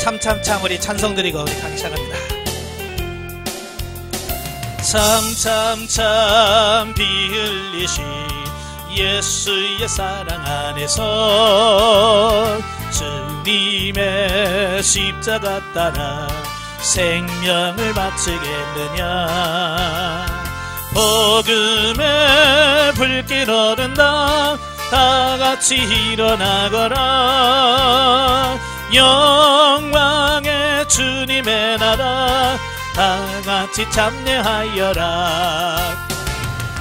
참참참 우리 찬송 드리고 우리 강의 시작합니다. 참참참 비 흘리신 예수의 사랑 안에서 주님의 십자가 따라 생명을 바치겠느냐. 복음의 불길 오른다 다같이 일어나거라. 영광의 주님의 나라 다같이 참여하여라.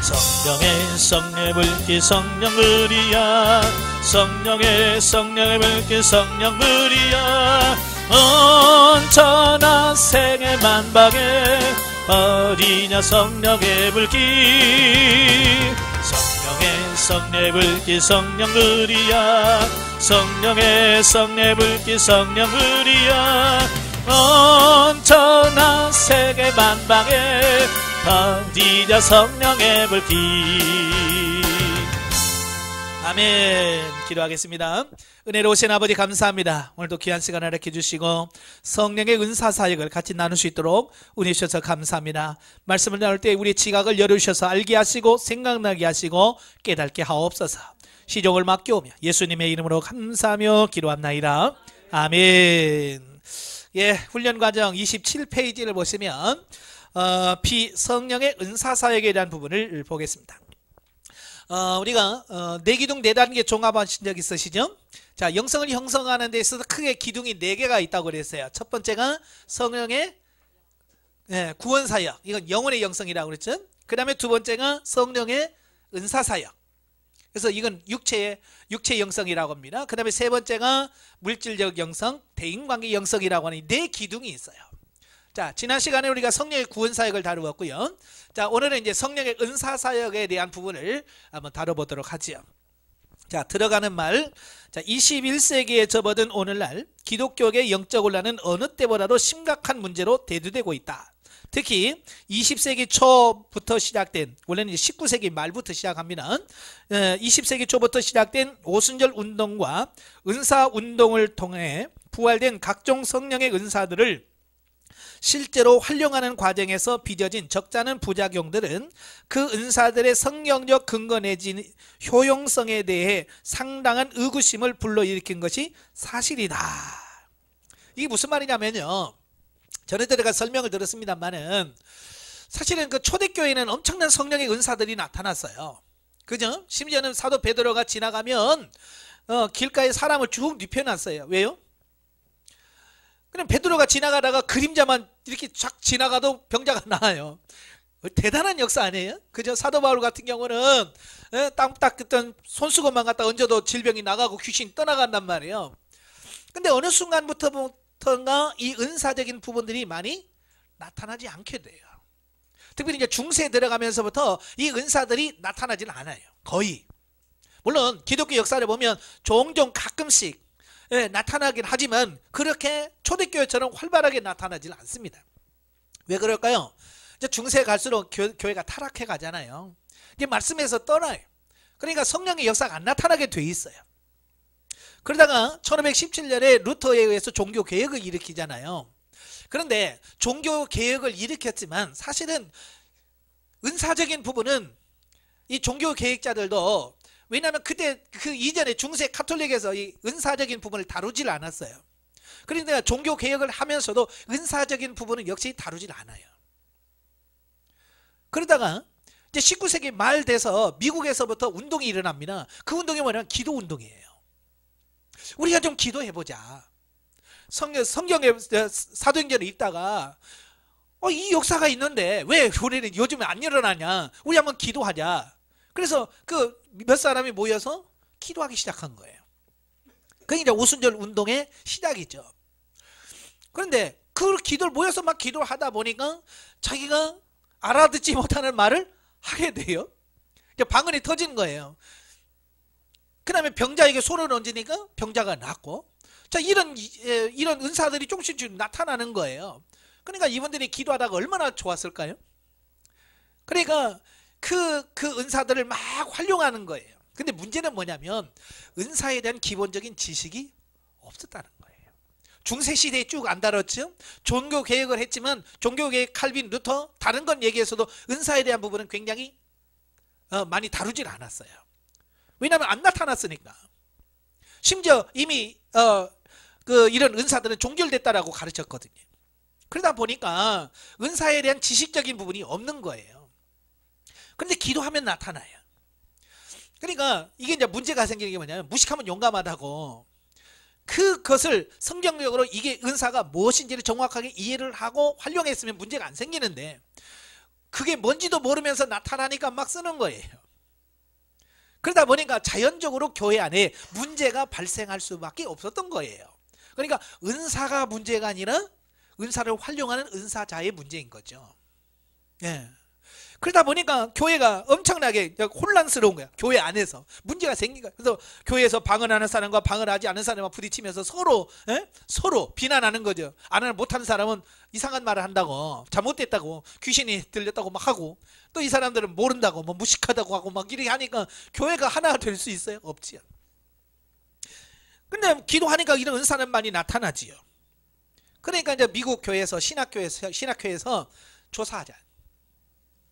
성령의 성령의 불길 성령 우리야. 성령의 불길 성령 우리야. 온 천하 생애 만방에 어디냐 성령의 불길. 성령의 불길 성령 우리야. 성령의 불길 성령 우리야. 온 천하 세계 만방에 어디냐 성령의 불길. 아멘. 기도하겠습니다. 은혜로우신 아버지 감사합니다. 오늘도 귀한 시간 허락해 주시고 성령의 은사 사역을 같이 나눌 수 있도록 은혜 주셔서 감사합니다. 말씀을 나눌 때 우리의 지각을 열어주셔서 알게 하시고 생각나게 하시고 깨닫게 하옵소서. 시종을 맡겨오며 예수님의 이름으로 감사하며 기도합나이다. 아멘. 예, 훈련과정 27페이지를 보시면 성령의 은사 사역에 대한 부분을 보겠습니다. 우리가 내기둥 4단계 종합하신 적 있으시죠? 자, 영성을 형성하는 데 있어서 크게 기둥이 4개가 있다고 그랬어요. 첫 번째가 성령의 구원사역, 이건 영혼의 영성이라고 그랬죠. 그 다음에 두 번째가 성령의 은사사역, 그래서 이건 육체의 영성이라고 합니다. 그 다음에 세 번째가 물질적 영성, 대인관계 영성이라고 하는 4기둥이 있어요. 자, 지난 시간에 우리가 성령의 구원사역을 다루었고요. 자, 오늘은 이제 성령의 은사사역에 대한 부분을 한번 다뤄보도록 하지요. 자, 들어가는 말. 자, 21세기에 접어든 오늘날 기독교의 영적 혼란은 어느 때보다도 심각한 문제로 대두되고 있다. 특히 20세기 초부터 시작된, 원래는 19세기 말부터 시작합니다. 20세기 초부터 시작된 오순절 운동과 은사 운동을 통해 부활된 각종 성령의 은사들을 실제로 활용하는 과정에서 빚어진 적잖은 부작용들은 그 은사들의 성경적 근거 내지 효용성에 대해 상당한 의구심을 불러일으킨 것이 사실이다. 이게 무슨 말이냐면요, 전에들가 설명을 들었습니다만은 사실은 그 초대교회에는 엄청난 성령의 은사들이 나타났어요. 그죠? 심지어는 사도 베드로가 지나가면 길가에 사람을 쭉 눕혀놨어요. 왜요? 그냥 베드로가 지나가다가 그림자만 이렇게 쫙 지나가도 병자가 나아요. 대단한 역사 아니에요? 그죠? 사도 바울 같은 경우는 땀 닦던 손수건만 갖다 얹어도 질병이 나가고 귀신이 떠나간단 말이에요. 근데 어느 순간부터인가 이 은사적인 부분들이 많이 나타나지 않게 돼요. 특별히 이제 중세에 들어가면서부터 이 은사들이 나타나지는 않아요. 거의. 물론 기독교 역사를 보면 종종 가끔씩 나타나긴 하지만 그렇게 초대교회처럼 활발하게 나타나지는 않습니다. 왜 그럴까요? 이제 중세에 갈수록 교회가 타락해 가잖아요. 이제 말씀에서 떠나요. 그러니까 성령의 역사가 안 나타나게 돼 있어요. 그러다가 1517년에 루터에 의해서 종교개혁을 일으키잖아요. 그런데 종교개혁을 일으켰지만 사실은 은사적인 부분은 이 종교개혁자들도, 왜냐하면 그때 그 이전에 중세 카톨릭에서 이 은사적인 부분을 다루질 않았어요. 그런데 종교개혁을 하면서도 은사적인 부분은 역시 다루질 않아요. 그러다가 이제 19세기 말 돼서 미국에서부터 운동이 일어납니다. 그 운동이 뭐냐면 기도 운동이에요. 우리가 좀 기도해보자. 성경의 사도행전을 읽다가 이 역사가 있는데 왜 우리는 요즘에 안 일어나냐, 우리 한번 기도하자. 그래서 그 몇 사람이 모여서 기도하기 시작한 거예요. 그게 이제 오순절 운동의 시작이죠. 그런데 그 기도를 모여서 막 기도를 하다 보니까 자기가 알아듣지 못하는 말을 하게 돼요. 이제 방언이 터지는 거예요. 그 다음에 병자에게 손을 얹으니까 병자가 낫고, 자, 이런 은사들이 조금씩 나타나는 거예요. 그러니까 이분들이 기도하다가 얼마나 좋았을까요? 그러니까 그 은사들을 막 활용하는 거예요. 근데 문제는 뭐냐면 은사에 대한 기본적인 지식이 없었다는 거예요. 중세 시대에 쭉 안 다뤘죠. 종교 개혁을 했지만 종교 개혁 칼빈 루터 다른 건 얘기해서도 은사에 대한 부분은 굉장히 많이 다루질 않았어요. 왜냐하면 안 나타났으니까. 심지어 이미 이런 은사들은 종결됐다라고 가르쳤거든요. 그러다 보니까 은사에 대한 지식적인 부분이 없는 거예요. 그런데 기도하면 나타나요. 그러니까 이게 이제 문제가 생기는 게 뭐냐면, 무식하면 용감하다고, 그것을 성경적으로 이게 은사가 무엇인지를 정확하게 이해를 하고 활용했으면 문제가 안 생기는데, 그게 뭔지도 모르면서 나타나니까 막 쓰는 거예요. 그러다 보니까 자연적으로 교회 안에 문제가 발생할 수밖에 없었던 거예요. 그러니까 은사가 문제가 아니라 은사를 활용하는 은사자의 문제인 거죠. 예. 그러다 보니까 교회가 엄청나게 혼란스러운 거야. 교회 안에서 문제가 생긴 거야. 그래서 교회에서 방언하는 사람과 방언하지 않은 사람과 부딪히면서 서로 비난하는 거죠. 못하는 사람은 이상한 말을 한다고, 잘못됐다고, 귀신이 들렸다고 막 하고, 또 이 사람들은 모른다고, 뭐 무식하다고 하고 막 이렇게 하니까 교회가 하나가 될 수 있어요? 없지요. 근데 기도하니까 이런 은사는 많이 나타나지요. 그러니까 이제 미국 교회에서 신학교에서 조사하자.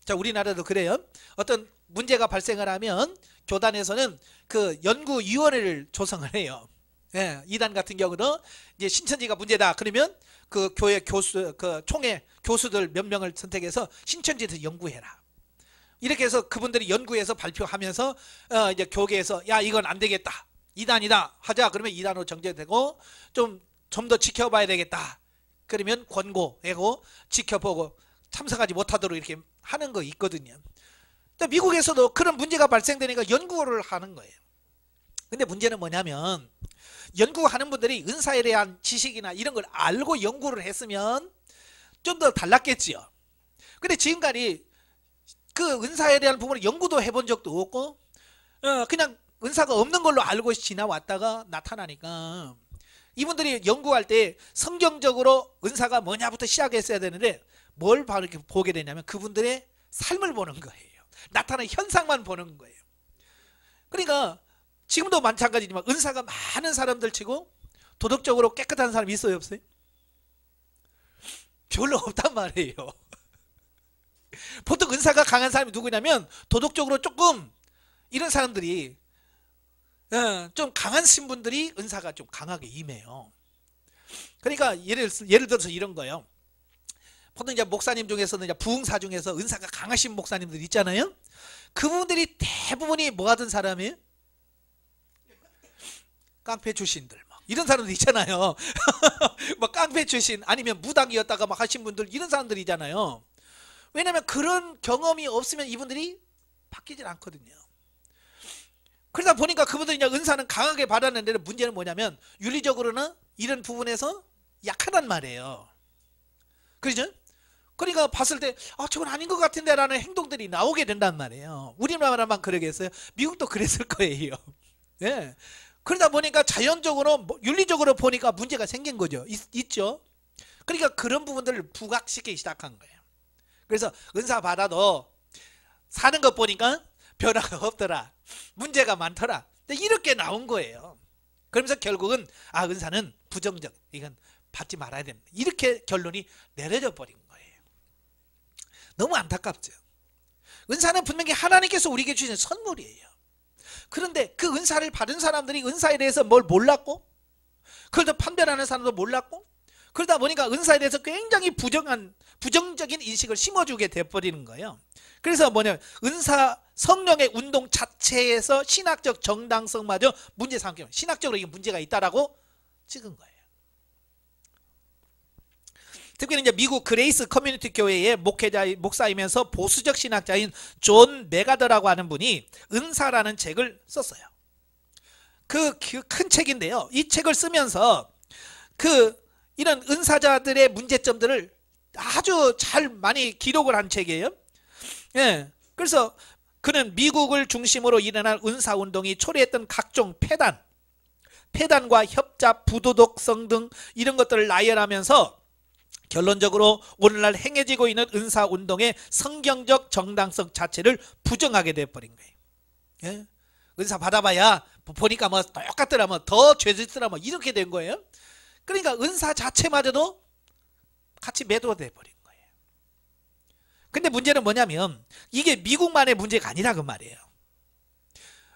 자, 우리나라도 그래요. 어떤 문제가 발생을 하면 교단에서는 그 연구위원회를 조성을 해요. 예, 이단 같은 경우는 이제 신천지가 문제다 그러면 그 교회 교수, 그 총회 교수들 몇 명을 선택해서 신천지에서 연구해라. 이렇게 해서 그분들이 연구해서 발표하면서 이제 교계에서 야, 이건 안 되겠다, 이단이다 하자. 그러면 이단으로 정제되고 좀 더 지켜봐야 되겠다. 그러면 권고하고 지켜보고 참석하지 못하도록 이렇게 하는 거 있거든요. 미국에서도 그런 문제가 발생되니까 연구를 하는 거예요. 근데 문제는 뭐냐면, 연구하는 분들이 은사에 대한 지식이나 이런 걸 알고 연구를 했으면 좀 더 달랐겠지요. 근데 지금까지 그 은사에 대한 부분을 연구도 해본 적도 없고 그냥 은사가 없는 걸로 알고 지나왔다가 나타나니까, 이분들이 연구할 때 성경적으로 은사가 뭐냐부터 시작했어야 되는데 뭘 바로 이렇게 보게 되냐면 그분들의 삶을 보는 거예요. 나타나는 현상만 보는 거예요. 그러니까 지금도 마찬가지지만 은사가 많은 사람들 치고 도덕적으로 깨끗한 사람이 있어요, 없어요? 별로 없단 말이에요. 보통 은사가 강한 사람이 누구냐면 도덕적으로 조금 이런 사람들이, 좀 강한 신분들이 은사가 좀 강하게 임해요. 그러니까 예를 들어서 이런 거예요. 보통 이제 목사님 중에서는 이제 부흥사 중에서 은사가 강하신 목사님들 있잖아요. 그분들이 대부분이 뭐 하던 사람이에요? 깡패 출신들 막 이런 사람들 있잖아요. 막 깡패 출신 아니면 무당이었다가 막 하신 분들, 이런 사람들이잖아요. 왜냐하면 그런 경험이 없으면 이분들이 바뀌질 않거든요. 그러다 보니까 그분들이 이제 은사는 강하게 받았는데, 문제는 뭐냐면 윤리적으로는 이런 부분에서 약하단 말이에요. 그렇죠? 그러니까 봤을 때 저건 아닌 것 같은데 라는 행동들이 나오게 된단 말이에요. 우리나라만 그러겠어요? 미국도 그랬을 거예요. 예. 그러다 보니까 자연적으로 윤리적으로 보니까 문제가 생긴 거죠. 있죠. 그러니까 그런 부분들을 부각시키기 시작한 거예요. 그래서 은사 받아도 사는 것 보니까 변화가 없더라, 문제가 많더라, 이렇게 나온 거예요. 그러면서 결국은 은사는 부정적, 이건 받지 말아야 된다, 이렇게 결론이 내려져 버린 거예요. 너무 안타깝죠. 은사는 분명히 하나님께서 우리에게 주신 선물이에요. 그런데 그 은사를 받은 사람들이 은사에 대해서 뭘 몰랐고, 그걸 더 판별하는 사람도 몰랐고, 그러다 보니까 은사에 대해서 굉장히 부정적인 인식을 심어주게 돼버리는 거예요. 그래서 뭐냐면 은사 성령의 운동 자체에서 신학적 정당성마저 문제 삼기, 신학적으로 이게 문제가 있다라고 찍은 거예요. 특별히 이제 미국 그레이스 커뮤니티 교회의 목사이면서 보수적 신학자인 존 메가더라고 하는 분이 은사라는 책을 썼어요. 그 큰 책인데요. 이 책을 쓰면서 이런 은사자들의 문제점들을 아주 잘 많이 기록을 한 책이에요. 예. 그래서 그는 미국을 중심으로 일어난 은사운동이 초래했던 각종 폐단과 협잡, 부도덕성 등 이런 것들을 나열하면서 결론적으로 오늘날 행해지고 있는 은사운동의 성경적 정당성 자체를 부정하게 되어버린 거예요. 예? 은사 받아봐야 보니까 뭐 똑같더라, 뭐 더 죄짓더라, 뭐 이렇게 된 거예요. 그러니까 은사 자체마저도 같이 매도돼 버린 거예요. 근데 문제는 뭐냐면 이게 미국만의 문제가 아니라 그 말이에요.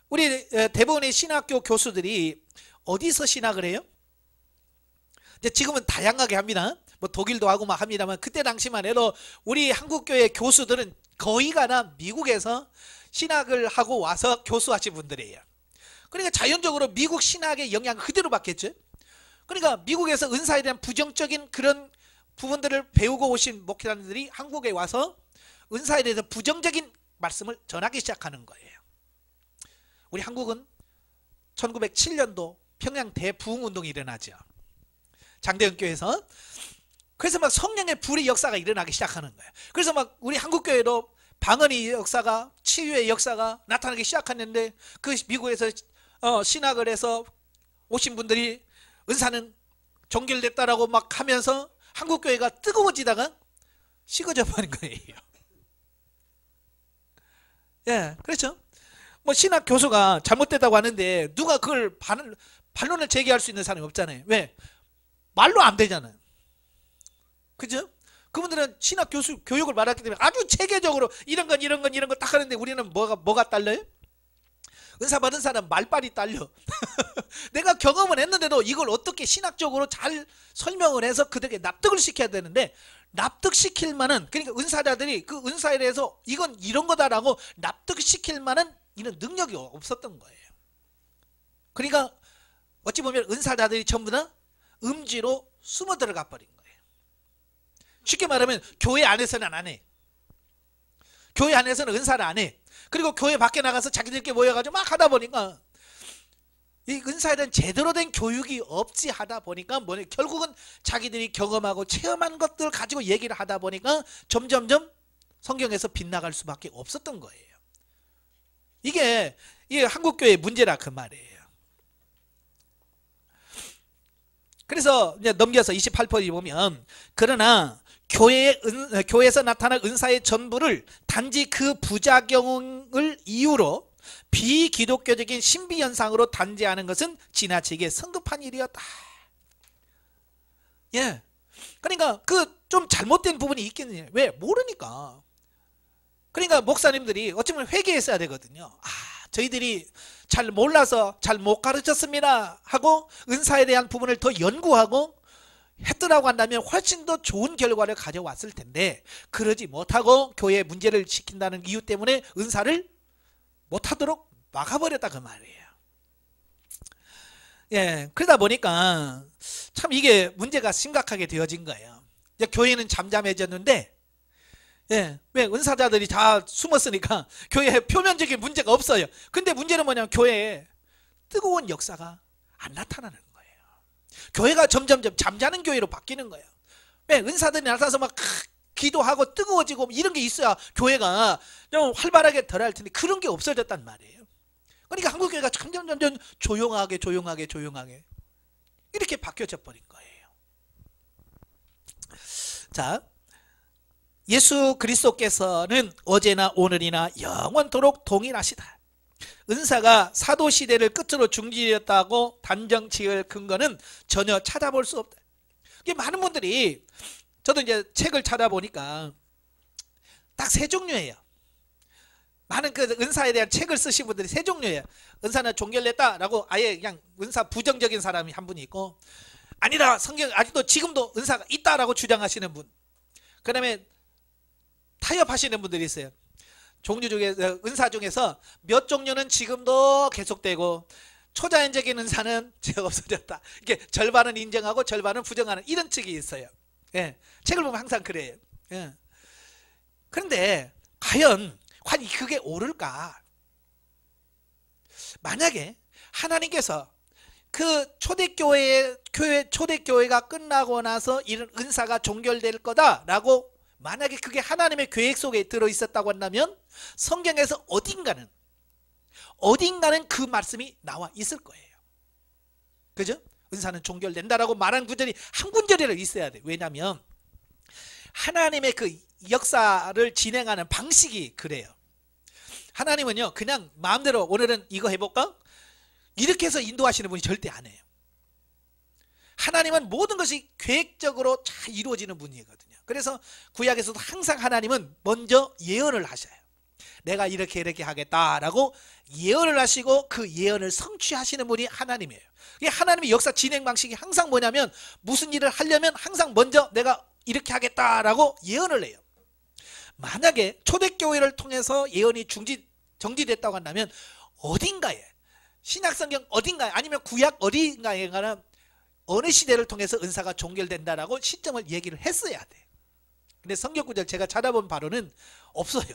우리 대부분의 신학교 교수들이 어디서 신학을 해요? 이제 지금은 다양하게 합니다. 뭐 독일도 하고 막 합니다만 그때 당시만 해도 우리 한국교회 교수들은 거의가 다 미국에서 신학을 하고 와서 교수하신 분들이에요. 그러니까 자연적으로 미국 신학의 영향을 그대로 받겠죠. 그러니까 미국에서 은사에 대한 부정적인 그런 부분들을 배우고 오신 목회자들이 한국에 와서 은사에 대해서 부정적인 말씀을 전하기 시작하는 거예요. 우리 한국은 1907년도 평양 대부흥운동이 일어나죠. 장대현교회에서. 그래서 막 성령의 불의 역사가 일어나기 시작하는 거예요. 그래서 막 우리 한국교회도 방언의 역사가, 치유의 역사가 나타나기 시작했는데 그 미국에서 신학을 해서 오신 분들이 은사는 종결됐다라고 막 하면서 한국교회가 뜨거워지다가 식어져 버린 거예요. 예, 그렇죠. 뭐 신학 교수가 잘못됐다고 하는데 누가 그걸 반론을 제기할 수 있는 사람이 없잖아요. 왜? 말로 안 되잖아요. 그죠? 그분들은 신학 교수 교육을 받았기 때문에 아주 체계적으로 이런 건 딱 하는데 우리는 뭐가 딸려요? 은사 받은 사람 말빨이 딸려. 내가 경험을 했는데도 이걸 어떻게 신학적으로 잘 설명을 해서 그들에게 납득을 시켜야 되는데 납득시킬 만한, 그러니까 은사자들이 그 은사에 대해서 이건 이런 거다라고 납득시킬 만한 이런 능력이 없었던 거예요. 그러니까 어찌 보면 은사자들이 전부 다 음지로 숨어 들어가 버린 거예요. 쉽게 말하면 교회 안에서는 안 해. 교회 안에서는 은사를 안 해. 그리고 교회 밖에 나가서 자기들끼리 모여가지고 막 하다 보니까 이 은사에 대한 제대로 된 교육이 없이 하다 보니까 결국은 자기들이 경험하고 체험한 것들을 가지고 얘기를 하다 보니까 점점점 성경에서 빗나갈 수밖에 없었던 거예요. 이게 한국교회의 문제라 그 말이에요. 그래서 이제 넘겨서 28페이지 보면 그러나 교회에서 나타난 은사의 전부를 단지 그 부작용을 이유로 비기독교적인 신비현상으로 단죄하는 것은 지나치게 성급한 일이었다. 예. 그러니까 그 좀 잘못된 부분이 있겠느냐. 왜? 모르니까. 그러니까 목사님들이 어쩌면 회개했어야 되거든요. 저희들이 잘 몰라서 잘 못 가르쳤습니다 하고 은사에 대한 부분을 더 연구하고 했더라고 한다면 훨씬 더 좋은 결과를 가져왔을 텐데 그러지 못하고 교회에 문제를 시킨다는 이유 때문에 은사를 못하도록 막아버렸다 그 말이에요. 예, 그러다 보니까 참 이게 문제가 심각하게 되어진 거예요. 이제 교회는 잠잠해졌는데 예, 왜? 은사자들이 다 숨었으니까 교회에 표면적인 문제가 없어요. 근데 문제는 뭐냐면 교회에 뜨거운 역사가 안 나타나는 거예요. 교회가 점점점 잠자는 교회로 바뀌는 거예요. 왜? 은사들이 나타나서 막 기도하고 뜨거워지고 이런 게 있어야 교회가 좀 활발하게 덜 할 텐데 그런 게 없어졌단 말이에요. 그러니까 한국교회가 점점 조용하게 이렇게 바뀌어져 버린 거예요. 자, 예수 그리스도께서는 어제나 오늘이나 영원토록 동일하시다. 은사가 사도시대를 끝으로 중지되었다고 단정 지을 근거는 전혀 찾아볼 수 없다. 이게 많은 분들이, 저도 이제 책을 찾아보니까 딱 세 종류예요. 많은 그 은사에 대한 책을 쓰신 분들이 세 종류예요. 은사는 종결됐다라고 아예 그냥 은사 부정적인 사람이 한 분이 있고, 아니다, 성경 아직도 지금도 은사가 있다라고 주장하시는 분, 그 다음에 타협하시는 분들이 있어요. 종류 중에서, 은사 중에서 몇 종류는 지금도 계속되고 초자연적인 은사는 제가 없어졌다, 이게 절반은 인정하고 절반은 부정하는 이런 측이 있어요. 예, 책을 보면 항상 그래요. 예. 그런데 과연 그게 옳을까? 만약에 하나님께서 그 초대교회가 끝나고 나서 이런 은사가 종결될 거다라고 만약에 그게 하나님의 계획 속에 들어있었다고 한다면 성경에서 어딘가는 그 말씀이 나와 있을 거예요. 그죠? 은사는 종결된다라고 말한 구절이 한 구절이라도 있어야 돼. 왜냐하면 하나님의 그 역사를 진행하는 방식이 그래요. 하나님은요 그냥 마음대로 오늘은 이거 해볼까? 이렇게 해서 인도하시는 분이 절대 안 해요. 하나님은 모든 것이 계획적으로 잘 이루어지는 분이거든요. 그래서 구약에서도 항상 하나님은 먼저 예언을 하셔요. 내가 이렇게 하겠다라고 예언을 하시고 그 예언을 성취하시는 분이 하나님이에요. 이게 하나님의 역사 진행 방식이 항상 뭐냐면 무슨 일을 하려면 항상 먼저 내가 이렇게 하겠다라고 예언을 해요. 만약에 초대교회를 통해서 예언이 정지됐다고 한다면 어딘가에 신약성경 어딘가에 아니면 구약 어딘가에 가는 어느 시대를 통해서 은사가 종결된다라고 시점을 얘기를 했어야 돼. 근데 성경구절 제가 찾아본 바로는 없어요.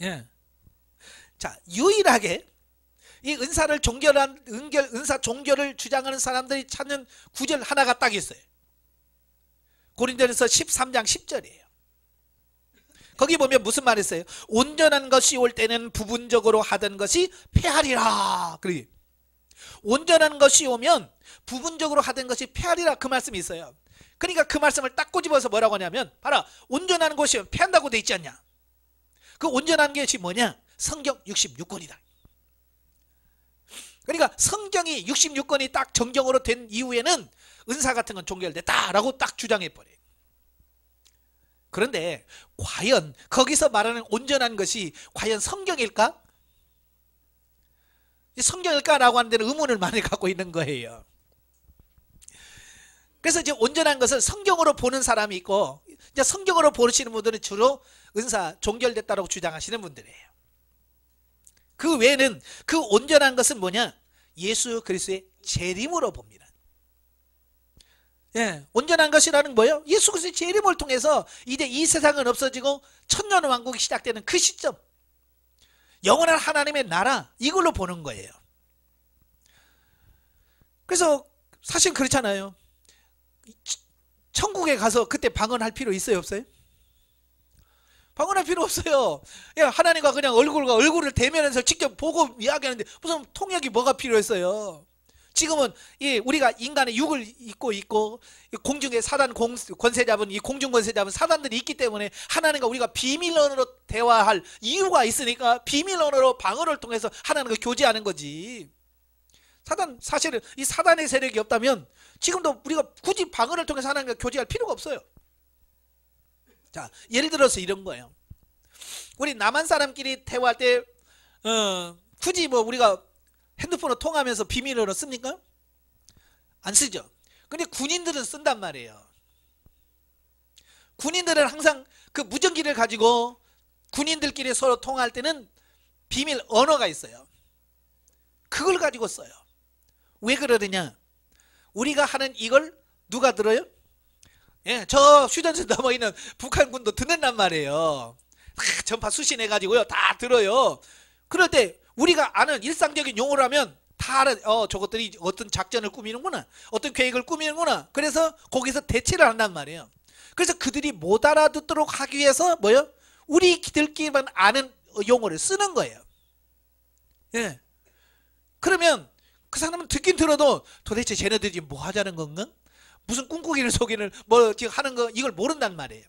예. 자, 유일하게 이 은사를 은사 종결을 주장하는 사람들이 찾는 구절 하나가 딱 있어요. 고린도전서 13장 10절이에요. 거기 보면 무슨 말 했어요? 온전한 것이 올 때는 부분적으로 하던 것이 패하리라. 그러기 온전한 것이 오면 부분적으로 하던 것이 패하리라, 그 말씀이 있어요. 그러니까 그 말씀을 딱 꼬집어서 뭐라고 하냐면, 봐라, 온전한 것이 패한다고 돼 있지 않냐. 그 온전한 것이 뭐냐? 성경 66권이다. 그러니까 성경이 66권이 딱 정경으로 된 이후에는 은사 같은 건 종결됐다라고 딱 주장해버려요. 그런데 과연 거기서 말하는 온전한 것이 과연 성경일까? 성경일까라고 하는 데는 의문을 많이 갖고 있는 거예요. 그래서 이제 온전한 것을 성경으로 보는 사람이 있고, 이제 성경으로 보시는 분들은 주로 은사 종결됐다고 주장하시는 분들이에요. 그 외에는 그 온전한 것은 뭐냐? 예수 그리스도의 재림으로 봅니다. 예, 온전한 것이라는 뭐예요? 예수 그리스도의 재림을 통해서 이제 이 세상은 없어지고 천년왕국이 시작되는 그 시점, 영원한 하나님의 나라, 이걸로 보는 거예요. 그래서 사실 그렇잖아요. 천국에 가서 그때 방언할 필요 있어요, 없어요? 방언할 필요 없어요. 하나님과 그냥 얼굴을 대면해서 직접 보고 이야기하는데 무슨 통역이 뭐가 필요했어요? 지금은 우리가 인간의 육을 입고 있고 공중에 사단 권세 잡은 이 공중 권세 잡은 사단들이 있기 때문에 하나님과 우리가 비밀 언어로 대화할 이유가 있으니까 비밀 언어로 방언을 통해서 하나님과 교제하는 거지. 사실은 이 사단의 세력이 없다면 지금도 우리가 굳이 방언을 통해서 하나님과 교제할 필요가 없어요. 자, 예를 들어서 이런 거예요. 우리 남한 사람끼리 대화할 때 굳이 뭐 우리가 핸드폰으로 통화하면서 비밀번호 씁니까? 안 쓰죠. 근데 군인들은 쓴단 말이에요. 군인들은 항상 그 무전기를 가지고 군인들끼리 서로 통화할 때는 비밀 언어가 있어요. 그걸 가지고 써요. 왜 그러느냐? 우리가 하는 이걸 누가 들어요? 예, 저 휴전선 넘어 있는 북한군도 듣는단 말이에요. 전파 수신해가지고요, 다 들어요. 그럴 때 우리가 아는 일상적인 용어를 하면 다 알아. 저것들이 어떤 작전을 꾸미는구나, 어떤 계획을 꾸미는구나. 그래서 거기서 대체를 한단 말이에요. 그래서 그들이 못 알아듣도록 하기 위해서 뭐요? 우리들끼리만 아는 용어를 쓰는 거예요. 예. 그러면 그 사람은 듣긴 들어도 도대체 쟤네들이 뭐 하자는 건가? 무슨 꿈꾸기를 속이는 뭐 지금 하는 거, 이걸 모른단 말이에요.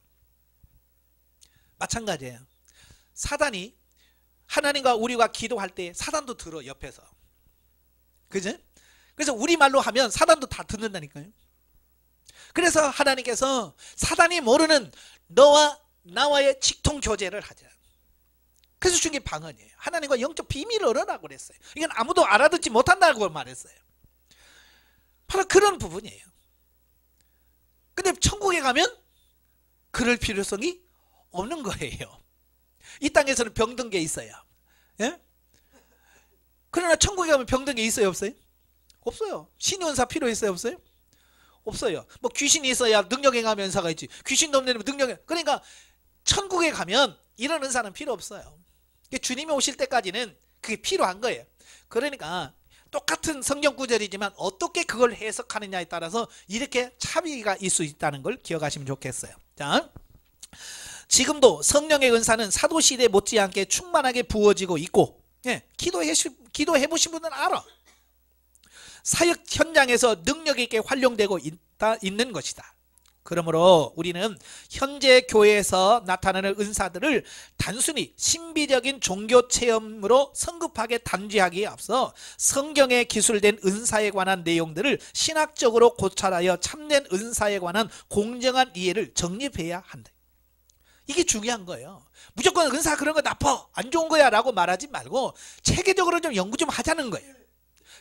마찬가지예요. 사단이 하나님과 우리가 기도할 때 사단도 들어, 옆에서. 그죠? 그래서 우리말로 하면 사단도 다 듣는다니까요. 그래서 하나님께서 사단이 모르는 너와 나와의 직통 교제를 하자. 그래서 준 게 방언이에요. 하나님과 영적 비밀을 얻으라고 그랬어요. 이건 아무도 알아듣지 못한다고 말했어요. 바로 그런 부분이에요. 근데 천국에 가면 그럴 필요성이 없는 거예요. 이 땅에서는 병든 게 있어요. 예? 그러나 천국에 가면 병든 게 있어요, 없어요? 없어요. 신의 은사 필요 있어요, 없어요? 없어요. 뭐 귀신이 있어야 능력 행하면 은사가 있지. 귀신도 없는 능력. 그러니까 천국에 가면 이런 은사는 필요 없어요. 주님이 오실 때까지는 그게 필요한 거예요. 그러니까 똑같은 성경 구절이지만 어떻게 그걸 해석하느냐에 따라서 이렇게 차이가 있을 수 있다는 걸 기억하시면 좋겠어요. 자, 지금도 성령의 은사는 사도시대 못지않게 충만하게 부어지고 있고, 예, 기도해 보신 분은 알아. 사역 현장에서 능력 있게 활용되고 있는 것이다. 그러므로 우리는 현재 교회에서 나타나는 은사들을 단순히 신비적인 종교 체험으로 성급하게 단죄하기에 앞서 성경에 기술된 은사에 관한 내용들을 신학적으로 고찰하여 참된 은사에 관한 공정한 이해를 정립해야 한다. 이게 중요한 거예요. 무조건 은사 그런 거 나빠, 안 좋은 거야 라고 말하지 말고 체계적으로 좀 연구 좀 하자는 거예요.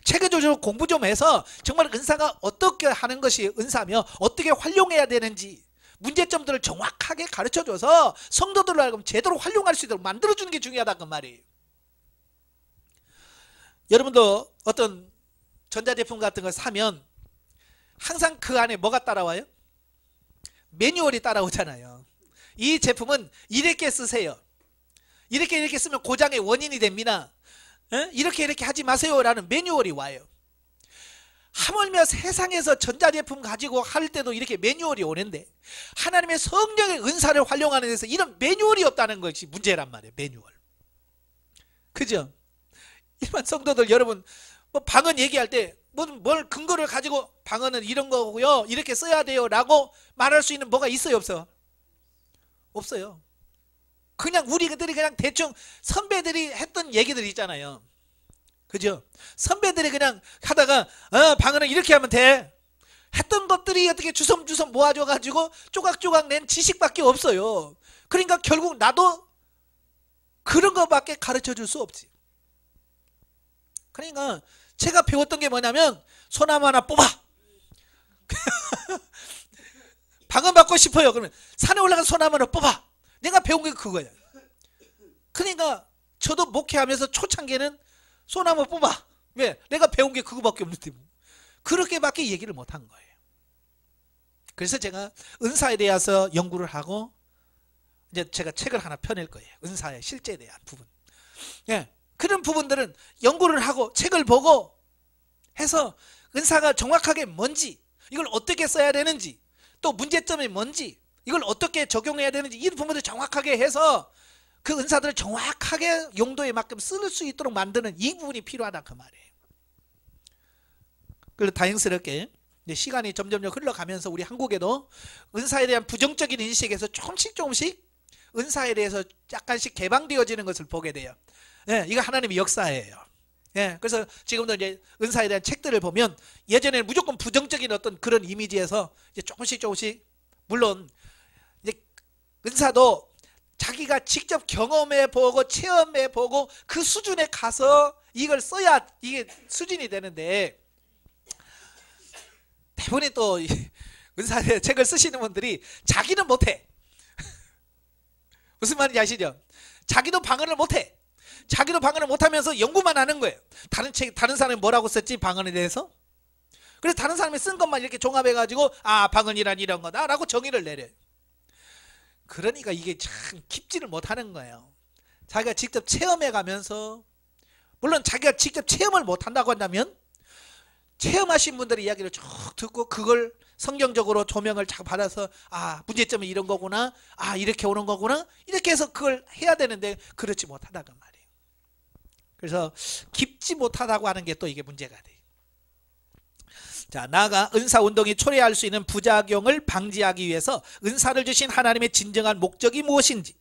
체계적으로 공부 좀 해서 정말 은사가 어떻게 하는 것이 은사며 어떻게 활용해야 되는지 문제점들을 정확하게 가르쳐줘서 성도들로 하여금 제대로 활용할 수 있도록 만들어주는 게 중요하다 그 말이에요. 여러분도 어떤 전자제품 같은 걸 사면 항상 그 안에 뭐가 따라와요? 매뉴얼이 따라오잖아요. 이 제품은 이렇게 쓰세요. 이렇게 쓰면 고장의 원인이 됩니다. 이렇게 하지 마세요 라는 매뉴얼이 와요. 하물며 세상에서 전자제품 가지고 할 때도 이렇게 매뉴얼이 오는데 하나님의 성령의 은사를 활용하는 데서 이런 매뉴얼이 없다는 것이 문제란 말이에요. 매뉴얼. 그죠? 일반 성도들 여러분 뭐 방언 얘기할 때 뭘 근거를 가지고 방언은 이런 거고요 이렇게 써야 돼요 라고 말할 수 있는 뭐가 있어요 없어요? 없어요. 그냥 우리들이 그냥 대충 선배들이 했던 얘기들 있잖아요. 그죠? 선배들이 그냥 하다가 방언은 이렇게 하면 돼 했던 것들이 어떻게 주섬주섬 모아져 가지고 조각조각 낸 지식밖에 없어요. 그러니까 결국 나도 그런 것밖에 가르쳐 줄 수 없지. 그러니까 제가 배웠던 게 뭐냐면 소나무 하나 뽑아 방언 받고 싶어요. 그러면 산에 올라가서 소나무 하나 뽑아. 내가 배운 게 그거야. 그러니까 저도 목회하면서 초창기에는 소나무 뽑아. 왜? 내가 배운 게 그거밖에 없는데 뭐. 그렇게밖에 얘기를 못한 거예요. 그래서 제가 은사에 대해서 연구를 하고 이제 제가 책을 하나 펴낼 거예요. 은사의 실제에 대한 부분. 예, 그런 부분들은 연구를 하고 책을 보고 해서 은사가 정확하게 뭔지 이걸 어떻게 써야 되는지 또 문제점이 뭔지 이걸 어떻게 적용해야 되는지 이 부분을 정확하게 해서 그 은사들을 정확하게 용도에 맞게 쓸 수 있도록 만드는 이 부분이 필요하다 그 말이에요. 그리고 다행스럽게 시간이 점점 흘러가면서 우리 한국에도 은사에 대한 부정적인 인식에서 조금씩 은사에 대해서 약간씩 개방되어지는 것을 보게 돼요. 예, 이거 하나님의 역사예요. 예, 그래서 지금도 이제 은사에 대한 책들을 보면 예전에는 무조건 부정적인 어떤 그런 이미지에서 이제 조금씩 물론 이제 은사도 자기가 직접 경험해보고 체험해보고 그 수준에 가서 이걸 써야 이게 수준이 되는데 대부분이 또 은사의 책을 쓰시는 분들이 자기는 못해. 무슨 말인지 아시죠? 자기도 방언을 못해. 자기도 방언을 못하면서 연구만 하는 거예요. 다른 사람이 뭐라고 썼지 방언에 대해서? 그래서 다른 사람이 쓴 것만 이렇게 종합해가지고 방언이란 이런 거다 라고 정의를 내려요. 그러니까 이게 참 깊지를 못하는 거예요. 자기가 직접 체험해가면서 물론 자기가 직접 체험을 못한다고 한다면 체험하신 분들의 이야기를 쭉 듣고 그걸 성경적으로 조명을 쫙 받아서 문제점은 이런 거구나 이렇게 오는 거구나 이렇게 해서 그걸 해야 되는데 그렇지 못하다고 말이에요. 그래서 깊지 못하다고 하는 게 또 이게 문제가 돼요. 자, 나아가 은사운동이 초래할 수 있는 부작용을 방지하기 위해서 은사를 주신 하나님의 진정한 목적이 무엇인지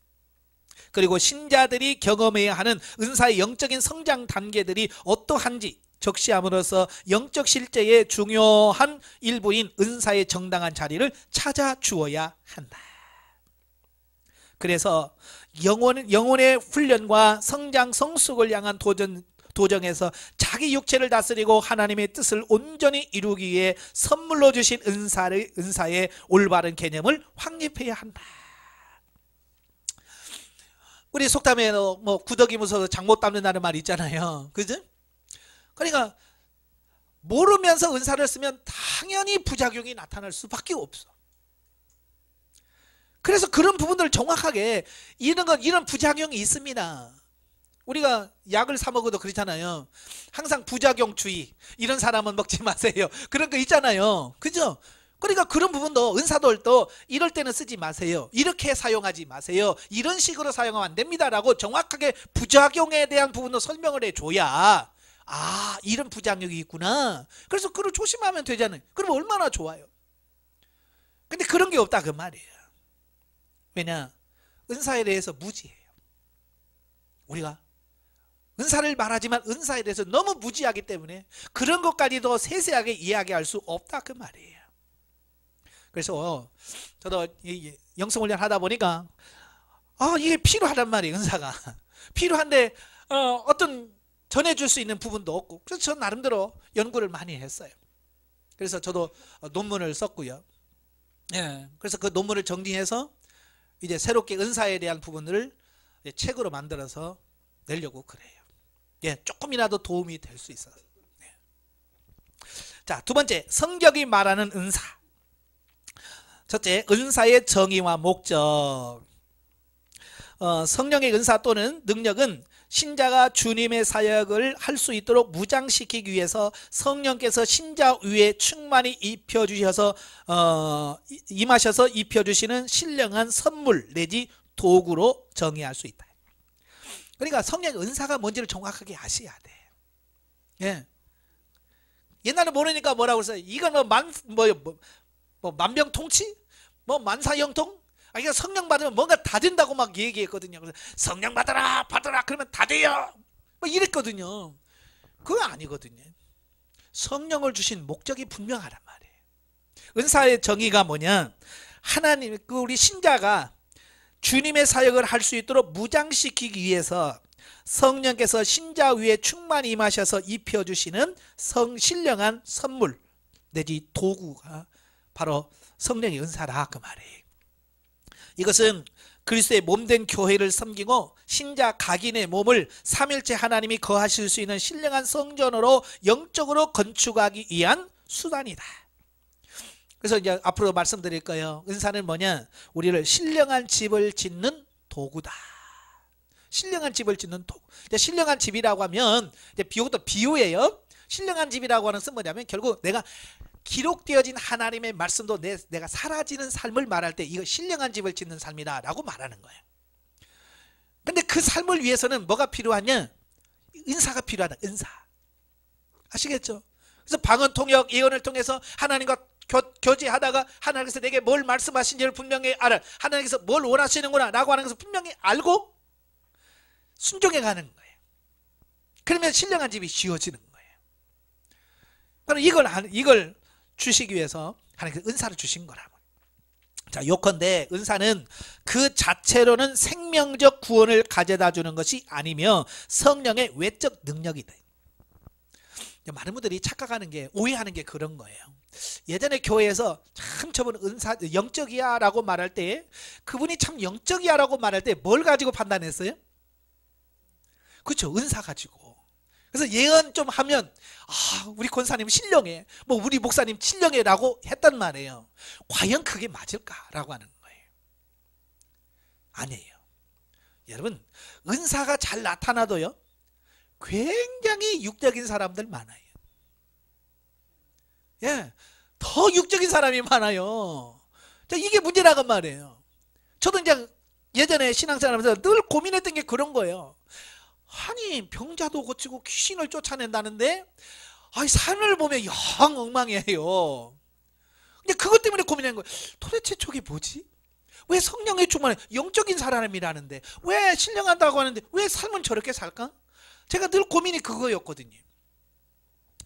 그리고 신자들이 경험해야 하는 은사의 영적인 성장 단계들이 어떠한지 적시함으로써 영적 실제의 중요한 일부인 은사의 정당한 자리를 찾아주어야 한다. 그래서 영혼의 훈련과 성장 성숙을 향한 도정에서 자기 육체를 다스리고 하나님의 뜻을 온전히 이루기 위해 선물로 주신 은사의 올바른 개념을 확립해야 한다. 우리 속담에 뭐 구더기 무서워서 장 못 담는다는 말이 있잖아요. 그죠? 그러니까 모르면서 은사를 쓰면 당연히 부작용이 나타날 수밖에 없어. 그래서 그런 부분들을 정확하게 이런 부작용이 있습니다. 우리가 약을 사 먹어도 그렇잖아요. 항상 부작용주의 이런 사람은 먹지 마세요. 그런 거 있잖아요. 그죠? 그러니까 그런 부분도 은사들도 이럴 때는 쓰지 마세요. 이렇게 사용하지 마세요. 이런 식으로 사용하면 안 됩니다 라고 정확하게 부작용에 대한 부분도 설명을 해줘야 이런 부작용이 있구나. 그래서 그걸 조심하면 되잖아요. 그럼 얼마나 좋아요. 근데 그런 게 없다 그 말이에요. 왜냐? 은사에 대해서 무지해요. 우리가 은사를 말하지만 은사에 대해서 너무 무지하기 때문에 그런 것까지도 세세하게 이야기할 수 없다 그 말이에요. 그래서 저도 영성훈련 하다 보니까 이게 필요하단 말이에요. 은사가 필요한데 어떤 전해줄 수 있는 부분도 없고, 그래서 저 나름대로 연구를 많이 했어요. 그래서 저도 논문을 썼고요. 예, 그래서 그 논문을 정리해서 이제 새롭게 은사에 대한 부분을 책으로 만들어서 내려고 그래요. 예, 조금이라도 도움이 될 수 있어서. 네. 자, 두 번째, 성경이 말하는 은사. 첫째, 은사의 정의와 목적. 성령의 은사 또는 능력은 신자가 주님의 사역을 할 수 있도록 무장시키기 위해서 성령께서 신자 위에 충만히 입혀주셔서 임하셔서 입혀주시는 신령한 선물 내지 도구로 정의할 수 있다. 그러니까 성령의 은사가 뭔지를 정확하게 아셔야 돼. 예. 옛날에 모르니까 뭐라고 했어요? 이건 만병통치? 만사형통? 그러니까 성령 받으면 뭔가 다 된다고 막 얘기했거든요. 그래서 성령 받아라, 받아라, 그러면 다 돼요. 이랬거든요. 그거 아니거든요. 성령을 주신 목적이 분명하란 말이에요. 은사의 정의가 뭐냐? 하나님, 우리 신자가 주님의 사역을 할 수 있도록 무장시키기 위해서 성령께서 신자 위에 충만히 임하셔서 입혀주시는 신령한 선물 내지 도구가 바로 성령의 은사라 그 말이에요. 이것은 그리스도의 몸된 교회를 섬기고 신자 각인의 몸을 삼일째 하나님이 거하실 수 있는 신령한 성전으로 영적으로 건축하기 위한 수단이다. 그래서 이제 앞으로 말씀드릴 거예요. 은사는 뭐냐? 우리를 신령한 집을 짓는 도구다. 신령한 집을 짓는 도구. 신령한 집이라고 하면 이것도 비유예요. 신령한 집이라고 하는 것은 뭐냐면 결국 내가 기록되어진 하나님의 말씀도 내가 사라지는 삶을 말할 때 이거 신령한 집을 짓는 삶이다 라고 말하는 거예요. 근데 그 삶을 위해서는 뭐가 필요하냐? 은사가 필요하다. 은사. 아시겠죠? 그래서 방언 통역 예언을 통해서 하나님과 교제하다가 하나님께서 내게 뭘 말씀하신지를 분명히 알아. 하나님께서 뭘 원하시는구나 라고 하는 것을 분명히 알고 순종해 가는 거예요. 그러면 신령한 집이 지어지는 거예요. 바로 이걸 주시기 위해서 하나님께서 은사를 주신 거라고. 자, 요컨대 은사는 그 자체로는 생명적 구원을 가져다 주는 것이 아니며 성령의 외적 능력이다. 많은 분들이 착각하는 게, 오해하는 게 그런 거예요. 예전에 교회에서 참 저분 은사 영적이야 라고 말할 때, 그분이 참 영적이야 라고 말할 때 뭘 가지고 판단했어요? 그렇죠, 은사 가지고. 그래서 예언 좀 하면 우리 권사님 신령해, 우리 목사님 신령해 라고 했단 말이에요. 과연 그게 맞을까 라고 하는 거예요. 아니에요. 여러분, 은사가 잘 나타나도요 굉장히 육적인 사람들 많아요. 예, 더 육적인 사람이 많아요. 이게 문제라고 말이에요. 저도 이제 예전에 신앙생활하면서 늘 고민했던 게 그런 거예요. 아니, 병자도 고치고 귀신을 쫓아낸다는데 삶을 보면 영 엉망이에요. 근데 그것 때문에 고민한 거예요. 도대체 저게 뭐지? 왜 성령의 충만해? 영적인 사람이라는데 왜 신령한다고 하는데 왜 삶은 저렇게 살까? 제가 늘 고민이 그거였거든요.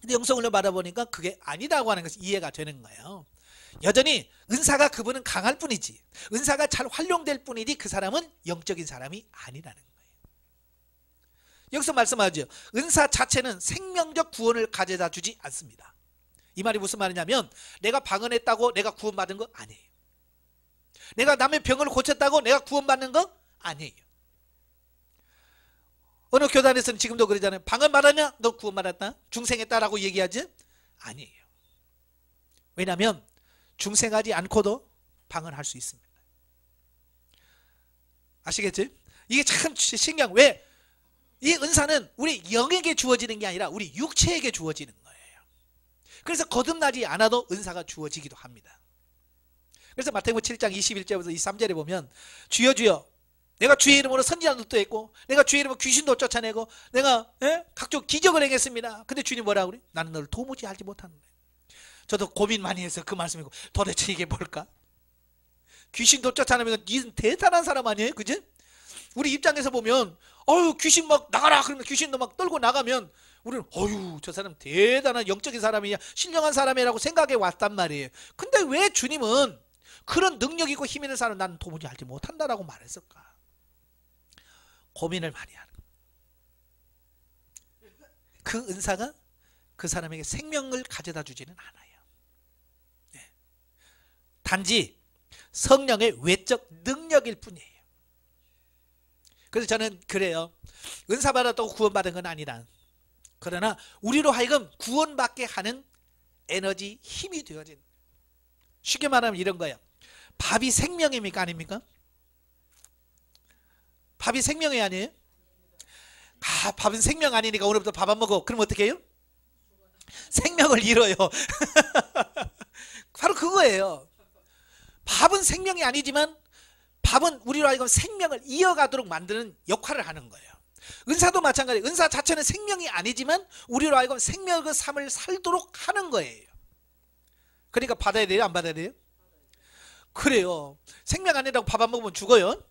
근데 영성을 받아보니까 그게 아니라고 하는 것이 이해가 되는 거예요. 여전히 은사가 그분은 강할 뿐이지, 은사가 잘 활용될 뿐이지 그 사람은 영적인 사람이 아니라는 거예요. 여기서 말씀하죠. 은사 자체는 생명적 구원을 가져다 주지 않습니다. 이 말이 무슨 말이냐면 내가 방언했다고 내가 구원받은 거 아니에요. 내가 남의 병을 고쳤다고 내가 구원받는 거 아니에요. 어느 교단에서는 지금도 그러잖아요. 방언 받았냐? 너 구원받았다? 중생했다라고 얘기하지? 아니에요. 왜냐하면 중생하지 않고도 방언할 수 있습니다. 아시겠지? 이게 참 신기한, 왜? 이 은사는 우리 영에게 주어지는 게 아니라 우리 육체에게 주어지는 거예요. 그래서 거듭나지 않아도 은사가 주어지기도 합니다. 그래서 마태복음 7장 21절부터 23절에 보면 주여 주여 내가 주의 이름으로 선지자도 했고 내가 주의 이름으로 귀신도 쫓아내고 내가 각종 기적을 행했습니다. 근데 주님 뭐라고 그래? 나는 너를 도무지 알지 못하는 거예요. 저도 고민 많이 해서 그 말씀이고 도대체 이게 뭘까? 귀신도 쫓아내면 니 대단한 사람 아니에요? 그지? 우리 입장에서 보면 귀신 막 나가라 그러면 귀신도 막 떨고 나가면 우리는 저 사람 대단한 영적인 사람이야, 신령한 사람이라고 생각해 왔단 말이에요. 근데 왜 주님은 그런 능력 있고 힘 있는 사람 나는 도무지 알지 못한다라고 말했을까? 고민을 많이 하는 거예요. 그 은사가 그 사람에게 생명을 가져다 주지는 않아요. 단지 성령의 외적 능력일 뿐이에요. 그래서 저는 그래요. 은사 받았다고 구원받은 건 아니다. 그러나 우리로 하여금 구원받게 하는 에너지, 힘이 되어진, 쉽게 말하면 이런 거예요. 밥이 생명입니까 아닙니까? 밥이 생명이 아니에요? 밥은 생명 아니니까 오늘부터 밥 안 먹어. 그럼 어떻게 해요? 생명을 잃어요. 바로 그거예요. 밥은 생명이 아니지만 밥은 우리로 하여금 생명을 이어가도록 만드는 역할을 하는 거예요. 은사도 마찬가지예요. 은사 자체는 생명이 아니지만 우리로 하여금 생명의 삶을 살도록 하는 거예요. 그러니까 받아야 돼요? 안 받아야 돼요? 그래요. 생명 아니라고 밥 안 먹으면 죽어요.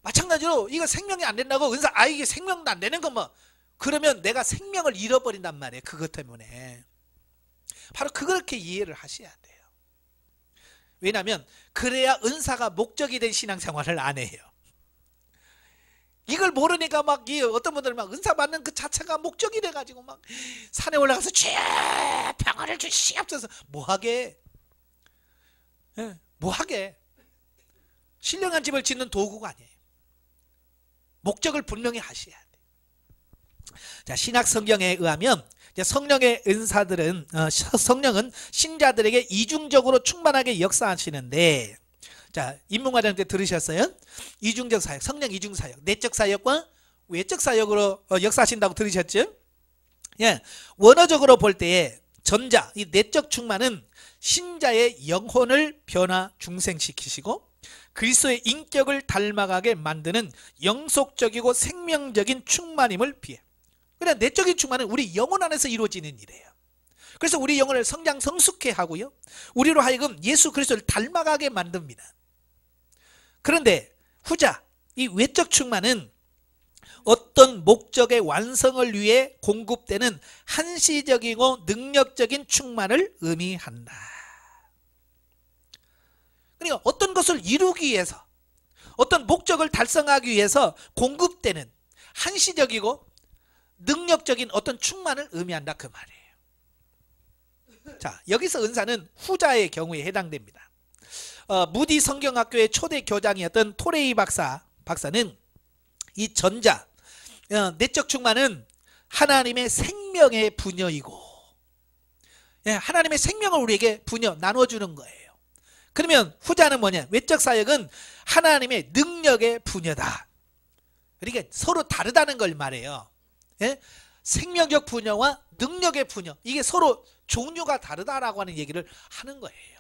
마찬가지로 이거 생명이 안 된다고 은사 이게 생명도 안 되는 거 뭐 그러면 내가 생명을 잃어버린단 말이에요. 그것 때문에. 바로 그렇게 이해를 하셔야 돼요. 왜냐하면 그래야 은사가 목적이 된 신앙생활을 안 해요. 이걸 모르니까 막 어떤 분들은 막 은사 받는 그 자체가 목적이 돼가지고 막 산에 올라가서 평화를 주시옵소서 뭐하게? 뭐하게? 신령한 집을 짓는 도구가 아니에요. 목적을 분명히 하셔야 돼요. 자, 신약 성경에 의하면 성령의 은사들은 성령은 신자들에게 이중적으로 충만하게 역사하시는데, 자, 인문과정 때 들으셨어요? 이중적 사역, 성령 이중 사역, 내적 사역과 외적 사역으로 역사하신다고 들으셨죠? 예, 원어적으로 볼 때에 전자, 이 내적 충만은 신자의 영혼을 변화 중생시키시고 그리스도의 인격을 닮아가게 만드는 영속적이고 생명적인 충만임을 비해, 그냥 내적인 충만은 우리 영혼 안에서 이루어지는 일이에요. 그래서 우리 영혼을 성장 성숙해 하고요, 우리로 하여금 예수 그리스도를 닮아가게 만듭니다. 그런데 후자, 이 외적 충만은 어떤 목적의 완성을 위해 공급되는 한시적이고 능력적인 충만을 의미한다. 그러니까 어떤 것을 이루기 위해서, 어떤 목적을 달성하기 위해서 공급되는 한시적이고 능력적인 어떤 충만을 의미한다 그 말이에요. 자, 여기서 은사는 후자의 경우에 해당됩니다. 무디 성경학교의 초대 교장이었던 토레이 박사는 이 전자, 내적 충만은 하나님의 생명의 분여이고, 하나님의 생명을 우리에게 분여 나눠주는 거예요. 그러면 후자는 뭐냐? 외적 사역은 하나님의 능력의 분여다. 그러니까 서로 다르다는 걸 말해요. 생명적 분여와 능력의 분여, 이게 서로 종류가 다르다라고 하는 얘기를 하는 거예요.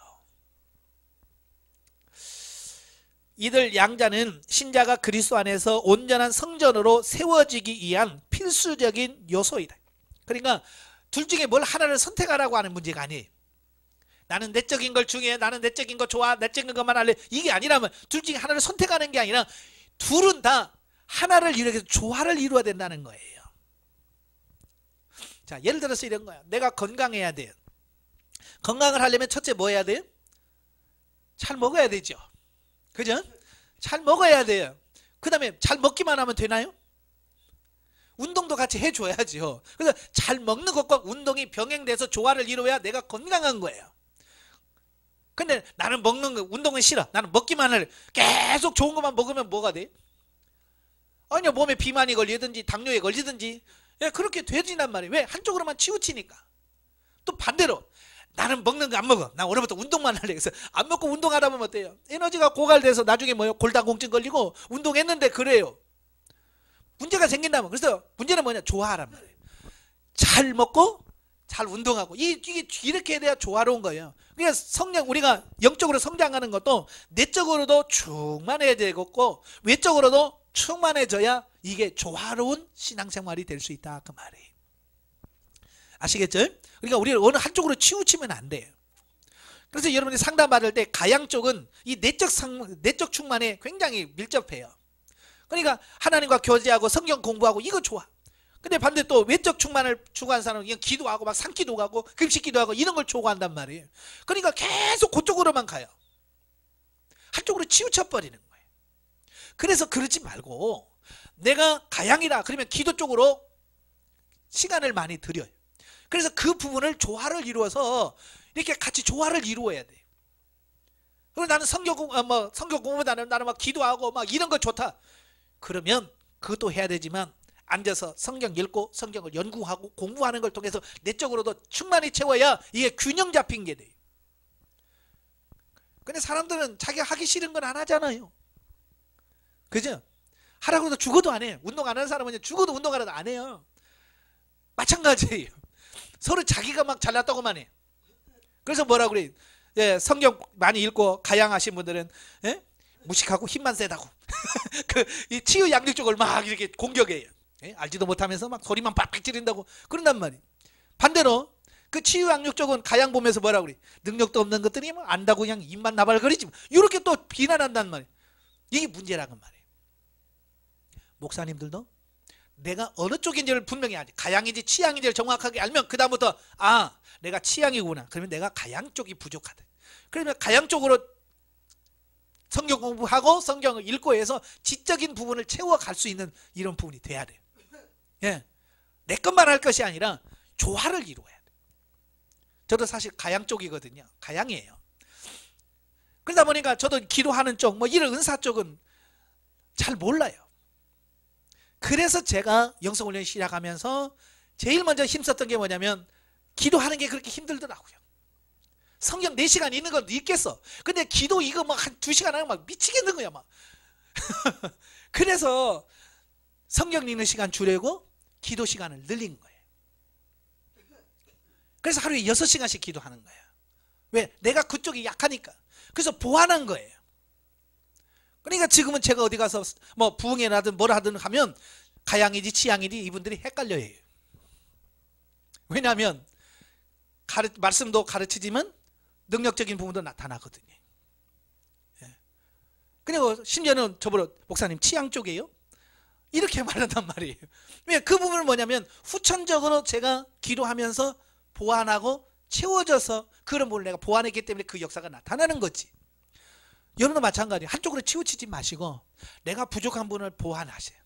이들 양자는 신자가 그리스도 안에서 온전한 성전으로 세워지기 위한 필수적인 요소이다. 그러니까 둘 중에 뭘 하나를 선택하라고 하는 문제가 아니에요. 나는 내적인 걸 중요해, 나는 내적인 거 좋아, 내적인 것만 할래, 이게 아니라면 둘 중에 하나를 선택하는 게 아니라 둘은 다 하나를 이루기 위해서 조화를 이루어야 된다는 거예요. 자, 예를 들어서 이런 거야. 내가 건강해야 돼요. 건강을 하려면 첫째 뭐 해야 돼요? 잘 먹어야 되죠. 그죠? 잘 먹어야 돼요. 그 다음에 잘 먹기만 하면 되나요? 운동도 같이 해줘야죠. 그래서 잘 먹는 것과 운동이 병행돼서 조화를 이루어야 내가 건강한 거예요. 근데 나는 먹는 거, 운동은 싫어, 나는 먹기만 할래, 계속 좋은 것만 먹으면 뭐가 돼? 아니요, 몸에 비만이 걸리든지 당뇨에 걸리든지 그렇게 되진단 말이에요. 왜? 한쪽으로만 치우치니까. 또 반대로 나는 먹는 거 안 먹어, 나 오늘부터 운동만 할래, 그래서 안 먹고 운동하다 보면 어때요? 에너지가 고갈돼서 나중에 뭐요? 골다공증 걸리고 운동했는데 그래요. 문제가 생긴다면. 그래서 문제는 뭐냐? 조화란 말이에요. 잘 먹고 잘 운동하고, 이게 이렇게 돼야 조화로운 거예요. 그러니까 성령, 우리가 영적으로 성장하는 것도 내적으로도 충만해야 되겠고 외적으로도 충만해져야 이게 조화로운 신앙생활이 될 수 있다 그 말이에요. 아시겠죠? 그러니까 우리가 어느 한쪽으로 치우치면 안 돼요. 그래서 여러분이 상담 받을 때 가양 쪽은 이 내적 충만에 굉장히 밀접해요. 그러니까 하나님과 교제하고 성경 공부하고 이거 좋아. 근데 반대 또 외적 충만을 추구하는 사람은 그냥 기도하고 막 산기도 가고 금식기도 하고 이런 걸 추구한단 말이에요. 그러니까 계속 그쪽으로만 가요. 한쪽으로 치우쳐 버리는 거예요. 그래서 그러지 말고 내가 가양이라 그러면 기도 쪽으로 시간을 많이 들여요. 그래서 그 부분을 조화를 이루어서 이렇게 같이 조화를 이루어야 돼요. 그리고 나는 성경 공부 나는 막 기도하고 막 이런 거 좋다. 그러면 그것도 해야 되지만 앉아서 성경 읽고 성경을 연구하고 공부하는 걸 통해서 내적으로도 충만히 채워야 이게 균형 잡힌 게 돼요. 근데 사람들은 자기가 하기 싫은 건 안 하잖아요. 그죠? 하라고 해도 죽어도 안 해요. 운동 안 하는 사람은 죽어도 운동하라도 안 해요. 마찬가지예요. 서로 자기가 막 잘났다고만 해. 그래서 뭐라고 그래? 예, 성경 많이 읽고 가양하신 분들은 예? 무식하고 힘만 세다고. 이 치유 양육 쪽을 막 이렇게 공격해요. 예? 알지도 못하면서 막 소리만 빡빡 지른다고 그런단 말이에요. 반대로 그 치유 양육 쪽은 가양 보면서 뭐라고 그래? 능력도 없는 것들이 뭐 안다고 그냥 입만 나발거리지. 이렇게 또 비난한단 말이에요. 이게 문제라는 말이에요. 목사님들도 내가 어느 쪽인지를 분명히 알지. 가양인지 치양인지를 정확하게 알면 그 다음부터 아 내가 치양이구나. 그러면 내가 가양 쪽이 부족하다. 그러면 가양 쪽으로 성경 공부하고 성경을 읽고 해서 지적인 부분을 채워갈 수 있는 이런 부분이 돼야 돼요. 예, 내 것만 할 것이 아니라 조화를 이루어야 돼요. 저도 사실 가양 쪽이거든요. 가양이에요. 그러다 보니까 저도 기도하는 쪽 뭐 이런 은사 쪽은 잘 몰라요. 그래서 제가 영성훈련 시작하면서 제일 먼저 힘썼던 게 뭐냐면 기도하는 게 그렇게 힘들더라고요. 성경 4시간 읽는 건 읽겠어. 근데 기도 이거 막 한 2시간 하면 막 미치겠는 거야 막. 그래서 성경 읽는 시간 줄이고 기도 시간을 늘린 거예요. 그래서 하루에 6시간씩 기도하는 거예요. 왜? 내가 그쪽이 약하니까. 그래서 보완한 거예요. 그러니까 지금은 제가 어디 가서 뭐 부흥회라든 뭘 하든 하면 가양이지 치양이지 이분들이 헷갈려요. 왜냐하면 말씀도 가르치지만 능력적인 부분도 나타나거든요. 예. 그리고 심지어는 저보러 목사님 치양 쪽이에요? 이렇게 말한단 말이에요. 왜? 그 부분은 뭐냐면 후천적으로 제가 기도하면서 보완하고 채워져서 그런 부분을 내가 보완했기 때문에 그 역사가 나타나는 거지. 여러분도 마찬가지예요. 한쪽으로 치우치지 마시고 내가 부족한 부분을 보완하세요.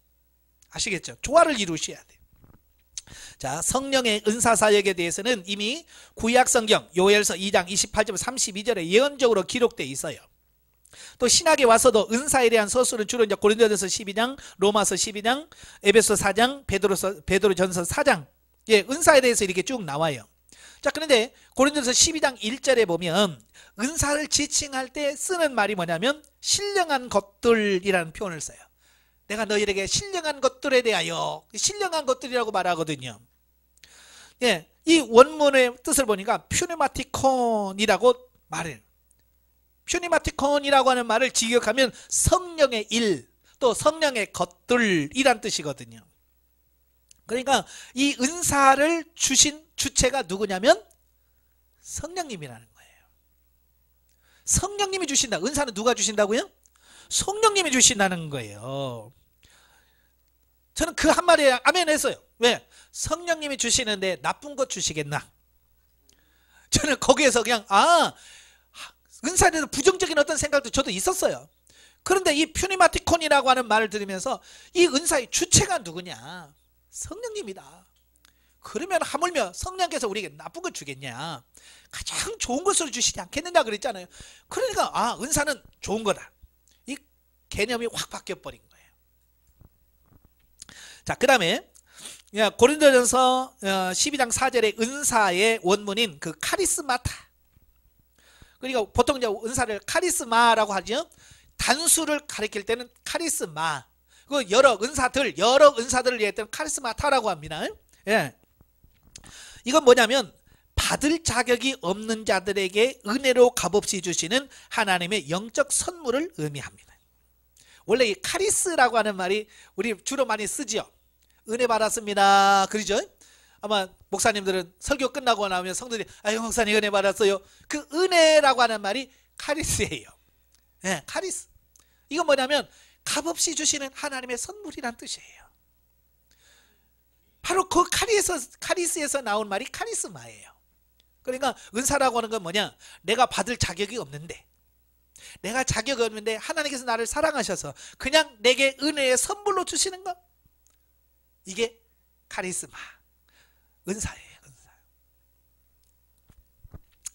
아시겠죠? 조화를 이루셔야 돼요. 자, 성령의 은사사역에 대해서는 이미 구약성경 요엘서 2장 28절 32절에 예언적으로 기록되어 있어요. 또 신학에 와서도 은사에 대한 서술은 주로 이제 고린도전서 12장, 로마서 12장, 에베소 4장, 베드로전서 4장, 예, 은사에 대해서 이렇게 쭉 나와요. 자, 그런데 고린도전서 12장 1절에 보면 은사를 지칭할 때 쓰는 말이 뭐냐면 신령한 것들이라는 표현을 써요. 내가 너희에게 신령한 것들에 대하여, 신령한 것들이라고 말하거든요. 예, 이 원문의 뜻을 보니까 퓨네마티콘이라고 말해요. 퓨네마티콘이라고 하는 말을 직역하면 성령의 일, 또 성령의 것들이란 뜻이거든요. 그러니까 이 은사를 주신 주체가 누구냐면 성령님이라는 거예요. 성령님이 주신다. 은사는 누가 주신다고요? 성령님이 주신다는 거예요. 저는 그 한마디에 아멘 했어요. 왜? 성령님이 주시는데 나쁜 것 주시겠나? 저는 거기에서 그냥 은사에 대해서 부정적인 어떤 생각도 저도 있었어요. 그런데 이 퓨니마티콘이라고 하는 말을 들으면서 이 은사의 주체가 누구냐? 성령님이다. 그러면 하물며 성령께서 우리에게 나쁜 걸 주겠냐? 가장 좋은 것으로 주시지 않겠느냐 그랬잖아요. 그러니까 은사는 좋은 거다. 이 개념이 확 바뀌어버린 거예요. 자, 그 다음에 고린도전서 12장 4절의 은사의 원문인 그 카리스마타. 그러니까 보통 이제 은사를 카리스마라고 하죠. 단수를 가리킬 때는 카리스마. 그 여러 은사들을 얘기할 때는 카리스마타라고 합니다. 예. 이건 뭐냐면 받을 자격이 없는 자들에게 은혜로 값없이 주시는 하나님의 영적 선물을 의미합니다. 원래 이 카리스라고 하는 말이 우리 주로 많이 쓰죠. 은혜 받았습니다. 그러죠? 아마 목사님들은 설교 끝나고 나면 성도들이 아유 목사님 은혜 받았어요. 그 은혜라고 하는 말이 카리스예요. 네, 카리스. 이건 뭐냐면 값없이 주시는 하나님의 선물이란 뜻이에요. 바로 그 카리스에서 나온 말이 카리스마예요. 그러니까 은사라고 하는 건 뭐냐? 내가 받을 자격이 없는데, 내가 자격이 없는데 하나님께서 나를 사랑하셔서 그냥 내게 은혜의 선물로 주시는 것, 이게 카리스마, 은사예요. 은사.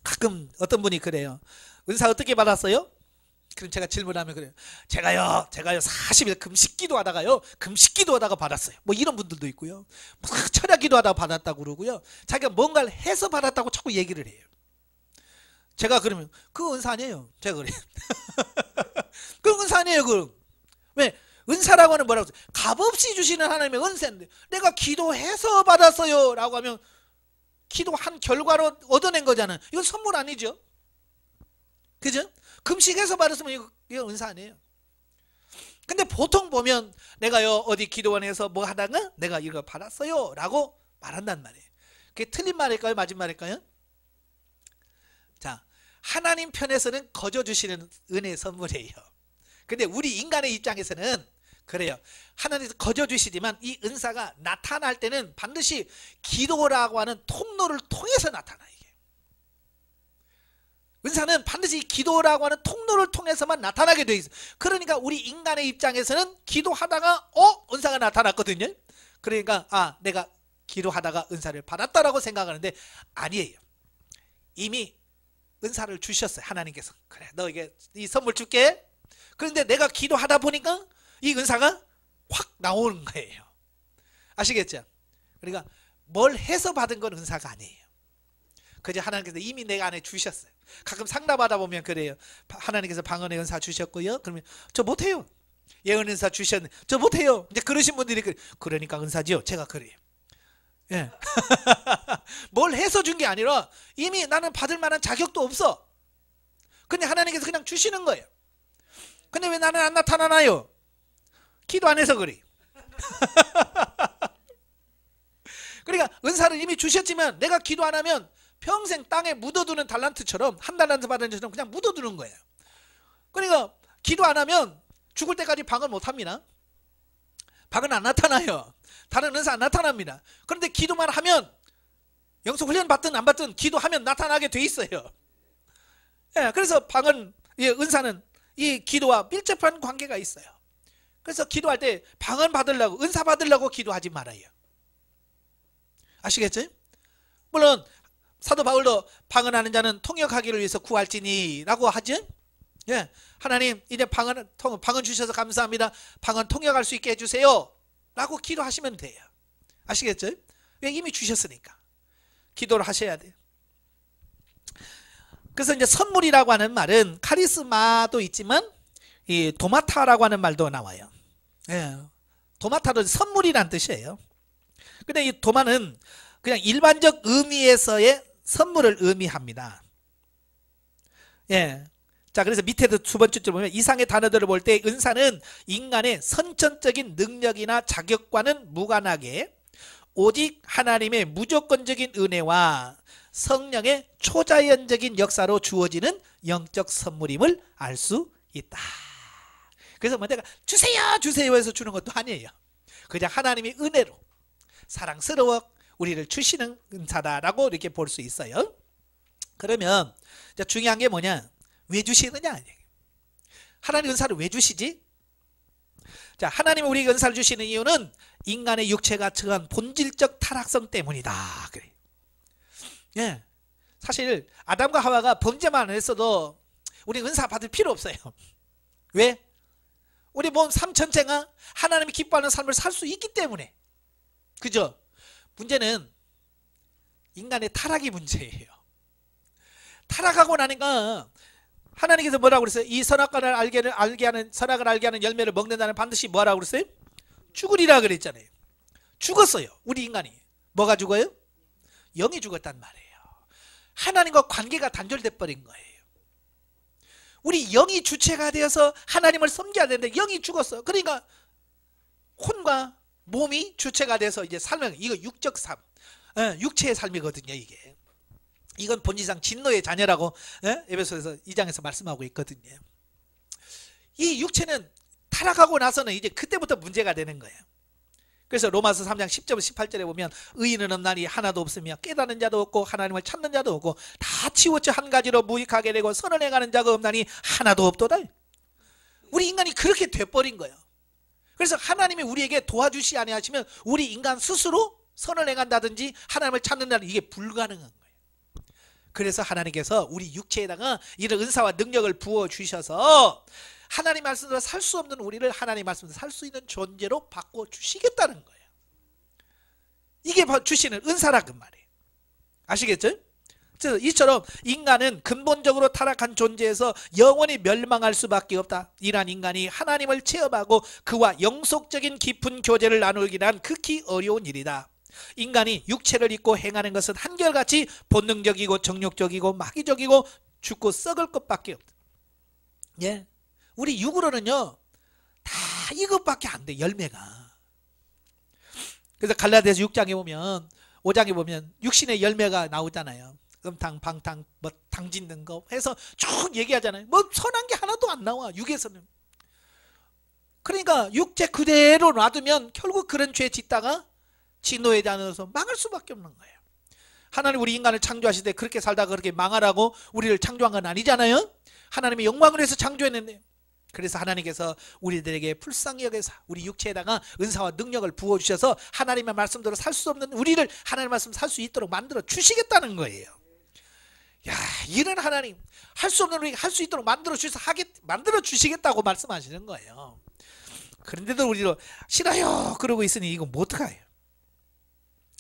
가끔 어떤 분이 그래요. 은사 어떻게 받았어요? 그럼 제가 질문하면 그래요. 제가요 40일 금식기도 하다가 받았어요. 뭐 이런 분들도 있고요. 철야기도 하다가 받았다고 그러고요. 자기가 뭔가를 해서 받았다고 자꾸 얘기를 해요. 제가 그러면 그 은사 아니에요. 제가 그래요. 그 은사 아니에요. 그 왜? 은사라고 하는 뭐라고 해요? 값없이 주시는 하나님의 은사인데 내가 기도해서 받았어요 라고 하면 기도한 결과로 얻어낸 거잖아요. 이건 선물 아니죠. 그죠? 금식해서 받았으면 이거 은사 아니에요. 근데 보통 보면 내가요 어디 기도원에서 뭐 하다가 내가 이거 받았어요 라고 말한단 말이에요. 그게 틀린 말일까요? 맞은 말일까요? 자, 하나님 편에서는 거저 주시는 은혜의 선물이에요. 근데 우리 인간의 입장에서는 그래요. 하나님께서 거저 주시지만 이 은사가 나타날 때는 반드시 기도라고 하는 통로를 통해서 나타나요. 은사는 반드시 기도라고 하는 통로를 통해서만 나타나게 돼 있어요. 그러니까 우리 인간의 입장에서는 기도하다가 은사가 나타났거든요. 그러니까 내가 기도하다가 은사를 받았다라고 생각하는데 아니에요. 이미 은사를 주셨어요. 하나님께서. 그래, 너에게 이 선물 줄게. 그런데 내가 기도하다 보니까 이 은사가 확 나오는 거예요. 아시겠죠? 그러니까 뭘 해서 받은 건 은사가 아니에요. 그저 하나님께서 이미 내가 안에 주셨어요. 가끔 상담하다 보면 그래요. 하나님께서 방언의 은사 주셨고요. 그러면 저 못해요. 예언 은사 주셨는데 저 못해요. 이제 그러신 분들이 그러니까 은사지요. 제가 그래요. 예. 뭘 해서 준 게 아니라 이미 나는 받을 만한 자격도 없어. 근데 하나님께서 그냥 주시는 거예요. 근데 왜 나는 안 나타나나요? 기도 안 해서 그래. 그러니까 은사를 이미 주셨지만 내가 기도 안 하면 평생 땅에 묻어두는 달란트처럼, 한 달란트 받은 것처럼 그냥 묻어두는 거예요. 그러니까 기도 안 하면 죽을 때까지 방언 못 합니다. 방언 안 나타나요. 다른 은사 안 나타납니다. 그런데 기도만 하면 영성 훈련 받든 안 받든 기도하면 나타나게 돼 있어요. 예, 그래서 방언, 은사는 이 기도와 밀접한 관계가 있어요. 그래서 기도할 때 방언 받으려고, 은사 받으려고 기도하지 말아요. 아시겠죠? 물론 사도 바울도 방언하는 자는 통역하기를 위해서 구할지니 라고 하죠. 예, 하나님 이제 방언 주셔서 감사합니다. 방언 통역할 수 있게 해주세요 라고 기도하시면 돼요. 아시겠죠? 왜? 이미 주셨으니까 기도를 하셔야 돼요. 그래서 이제 선물이라고 하는 말은 카리스마도 있지만 이 도마타라고 하는 말도 나와요. 예, 도마타도 선물이란 뜻이에요. 근데 이 도마는 그냥 일반적 의미에서의 선물을 의미합니다. 예. 자, 그래서 밑에도 두 번째 줄 보면 이상의 단어들을 볼 때 은사는 인간의 선천적인 능력이나 자격과는 무관하게 오직 하나님의 무조건적인 은혜와 성령의 초자연적인 역사로 주어지는 영적 선물임을 알 수 있다. 그래서 뭐 내가 주세요 해서 주는 것도 아니에요. 그냥 하나님의 은혜로 사랑스러워 우리를 주시는 은사다라고 이렇게 볼 수 있어요. 그러면 중요한 게 뭐냐? 왜 주시느냐? 하나님 은사를 왜 주시지? 자, 하나님이 우리에게 은사를 주시는 이유는 인간의 육체가 처한 본질적 타락성 때문이다. 그래. 예. 사실 아담과 하와가 범죄만 안 했어도 우리 은사 받을 필요 없어요. 왜? 우리 몸 삶 전체가 하나님이 기뻐하는 삶을 살 수 있기 때문에. 그죠? 문제는 인간의 타락이 문제예요. 타락하고 나니까 하나님께서 뭐라고 그랬어요? 이 선악과를 알게 하는 열매를 먹는다는 반드시 뭐라고 그랬어요? 죽으리라 그랬잖아요. 죽었어요. 우리 인간이. 뭐가 죽어요? 영이 죽었단 말이에요. 하나님과 관계가 단절돼 버린 거예요. 우리 영이 주체가 되어서 하나님을 섬겨야 되는데 영이 죽었어. 그러니까 혼과 몸이 주체가 돼서 이제 삶을, 이거 육적 삶. 육체의 삶이거든요. 이건 본질상 진노의 자녀라고 에베소서 2장에서 말씀하고 있거든요. 이 육체는 타락하고 나서는 이제 그때부터 문제가 되는 거예요. 그래서 로마서 3장 10절 18절에 보면 의인은 없나니 하나도 없으며 깨닫는 자도 없고 하나님을 찾는 자도 없고 다 치우쳐 한 가지로 무익하게 되고 선을 행하는 자가 없나니 하나도 없도다. 우리 인간이 그렇게 돼버린 거예요. 그래서 하나님이 우리에게 도와주시 아니하시면 우리 인간 스스로 선을 행한다든지 하나님을 찾는다는 이게 불가능한 거예요. 그래서 하나님께서 우리 육체에다가 이런 은사와 능력을 부어주셔서 하나님 말씀대로 살 수 없는 우리를 하나님 말씀대로 살 수 있는 존재로 바꿔주시겠다는 거예요. 이게 주시는 은사라 그 말이에요. 아시겠죠? 그래서 이처럼 인간은 근본적으로 타락한 존재에서 영원히 멸망할 수밖에 없다. 이러한 인간이 하나님을 체험하고 그와 영속적인 깊은 교제를 나누기란 극히 어려운 일이다. 인간이 육체를 입고 행하는 것은 한결같이 본능적이고 정욕적이고 마귀적이고 죽고 썩을 것밖에 없다. 예, 우리 육으로는요 다 이것밖에 안 돼, 열매가. 그래서 갈라디아서 6장에 보면 5장에 보면 육신의 열매가 나오잖아요. 음탕, 방탕, 뭐 당짓는 거 해서 쭉 얘기하잖아요. 뭐 선한 게 하나도 안 나와, 육에서는. 그러니까 육체 그대로 놔두면 결국 그런 죄 짓다가 진노에 대해서 망할 수밖에 없는 거예요. 하나님 우리 인간을 창조하실 때 그렇게 살다가 그렇게 망하라고 우리를 창조한 건 아니잖아요. 하나님의 영광을 위해서 창조했는데, 그래서 하나님께서 우리들에게 불쌍히 여겨서 우리 육체에다가 은사와 능력을 부어주셔서 하나님의 말씀대로 살 수 없는 우리를 하나님의 말씀 살 수 있도록 만들어 주시겠다는 거예요. 야, 이런 하나님, 할 수 없는 우리가 할 수 있도록 만들어 주시겠다고 말씀하시는 거예요. 그런데도 우리도 싫어요 그러고 있으니 이거 뭐 어떡해요.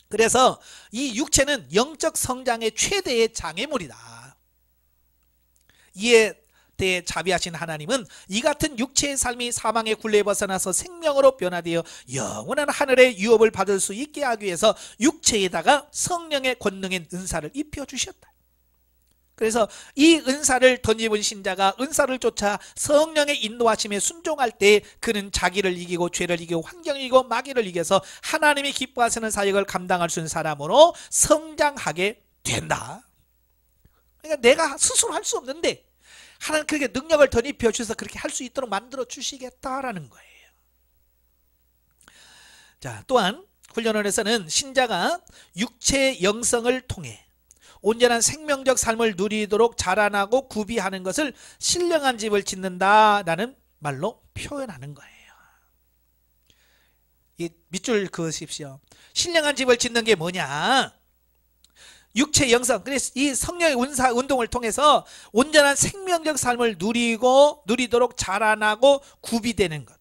그래서 이 육체는 영적 성장의 최대의 장애물이다. 이에 대해 자비하신 하나님은 이 같은 육체의 삶이 사망의 굴레에 벗어나서 생명으로 변화되어 영원한 하늘의 유업을 받을 수 있게 하기 위해서 육체에다가 성령의 권능인 은사를 입혀주셨다. 그래서 이 은사를 덧입은 신자가 은사를 쫓아 성령의 인도하심에 순종할 때 그는 자기를 이기고 죄를 이기고 환경을 이기고 마귀를 이겨서 하나님이 기뻐하시는 사역을 감당할 수 있는 사람으로 성장하게 된다. 그러니까 내가 스스로 할 수 없는데 하나님 그렇게 능력을 덧입혀 주셔서 그렇게 할 수 있도록 만들어 주시겠다라는 거예요. 자, 또한 훈련원에서는 신자가 육체의 영성을 통해 온전한 생명적 삶을 누리도록 자라나고 구비하는 것을 신령한 집을 짓는다라는 말로 표현하는 거예요. 이 밑줄 그으십시오. 신령한 집을 짓는 게 뭐냐? 육체 영성, 그래서 이 성령의 운동을 통해서 온전한 생명적 삶을 누리도록 자라나고 구비되는 것.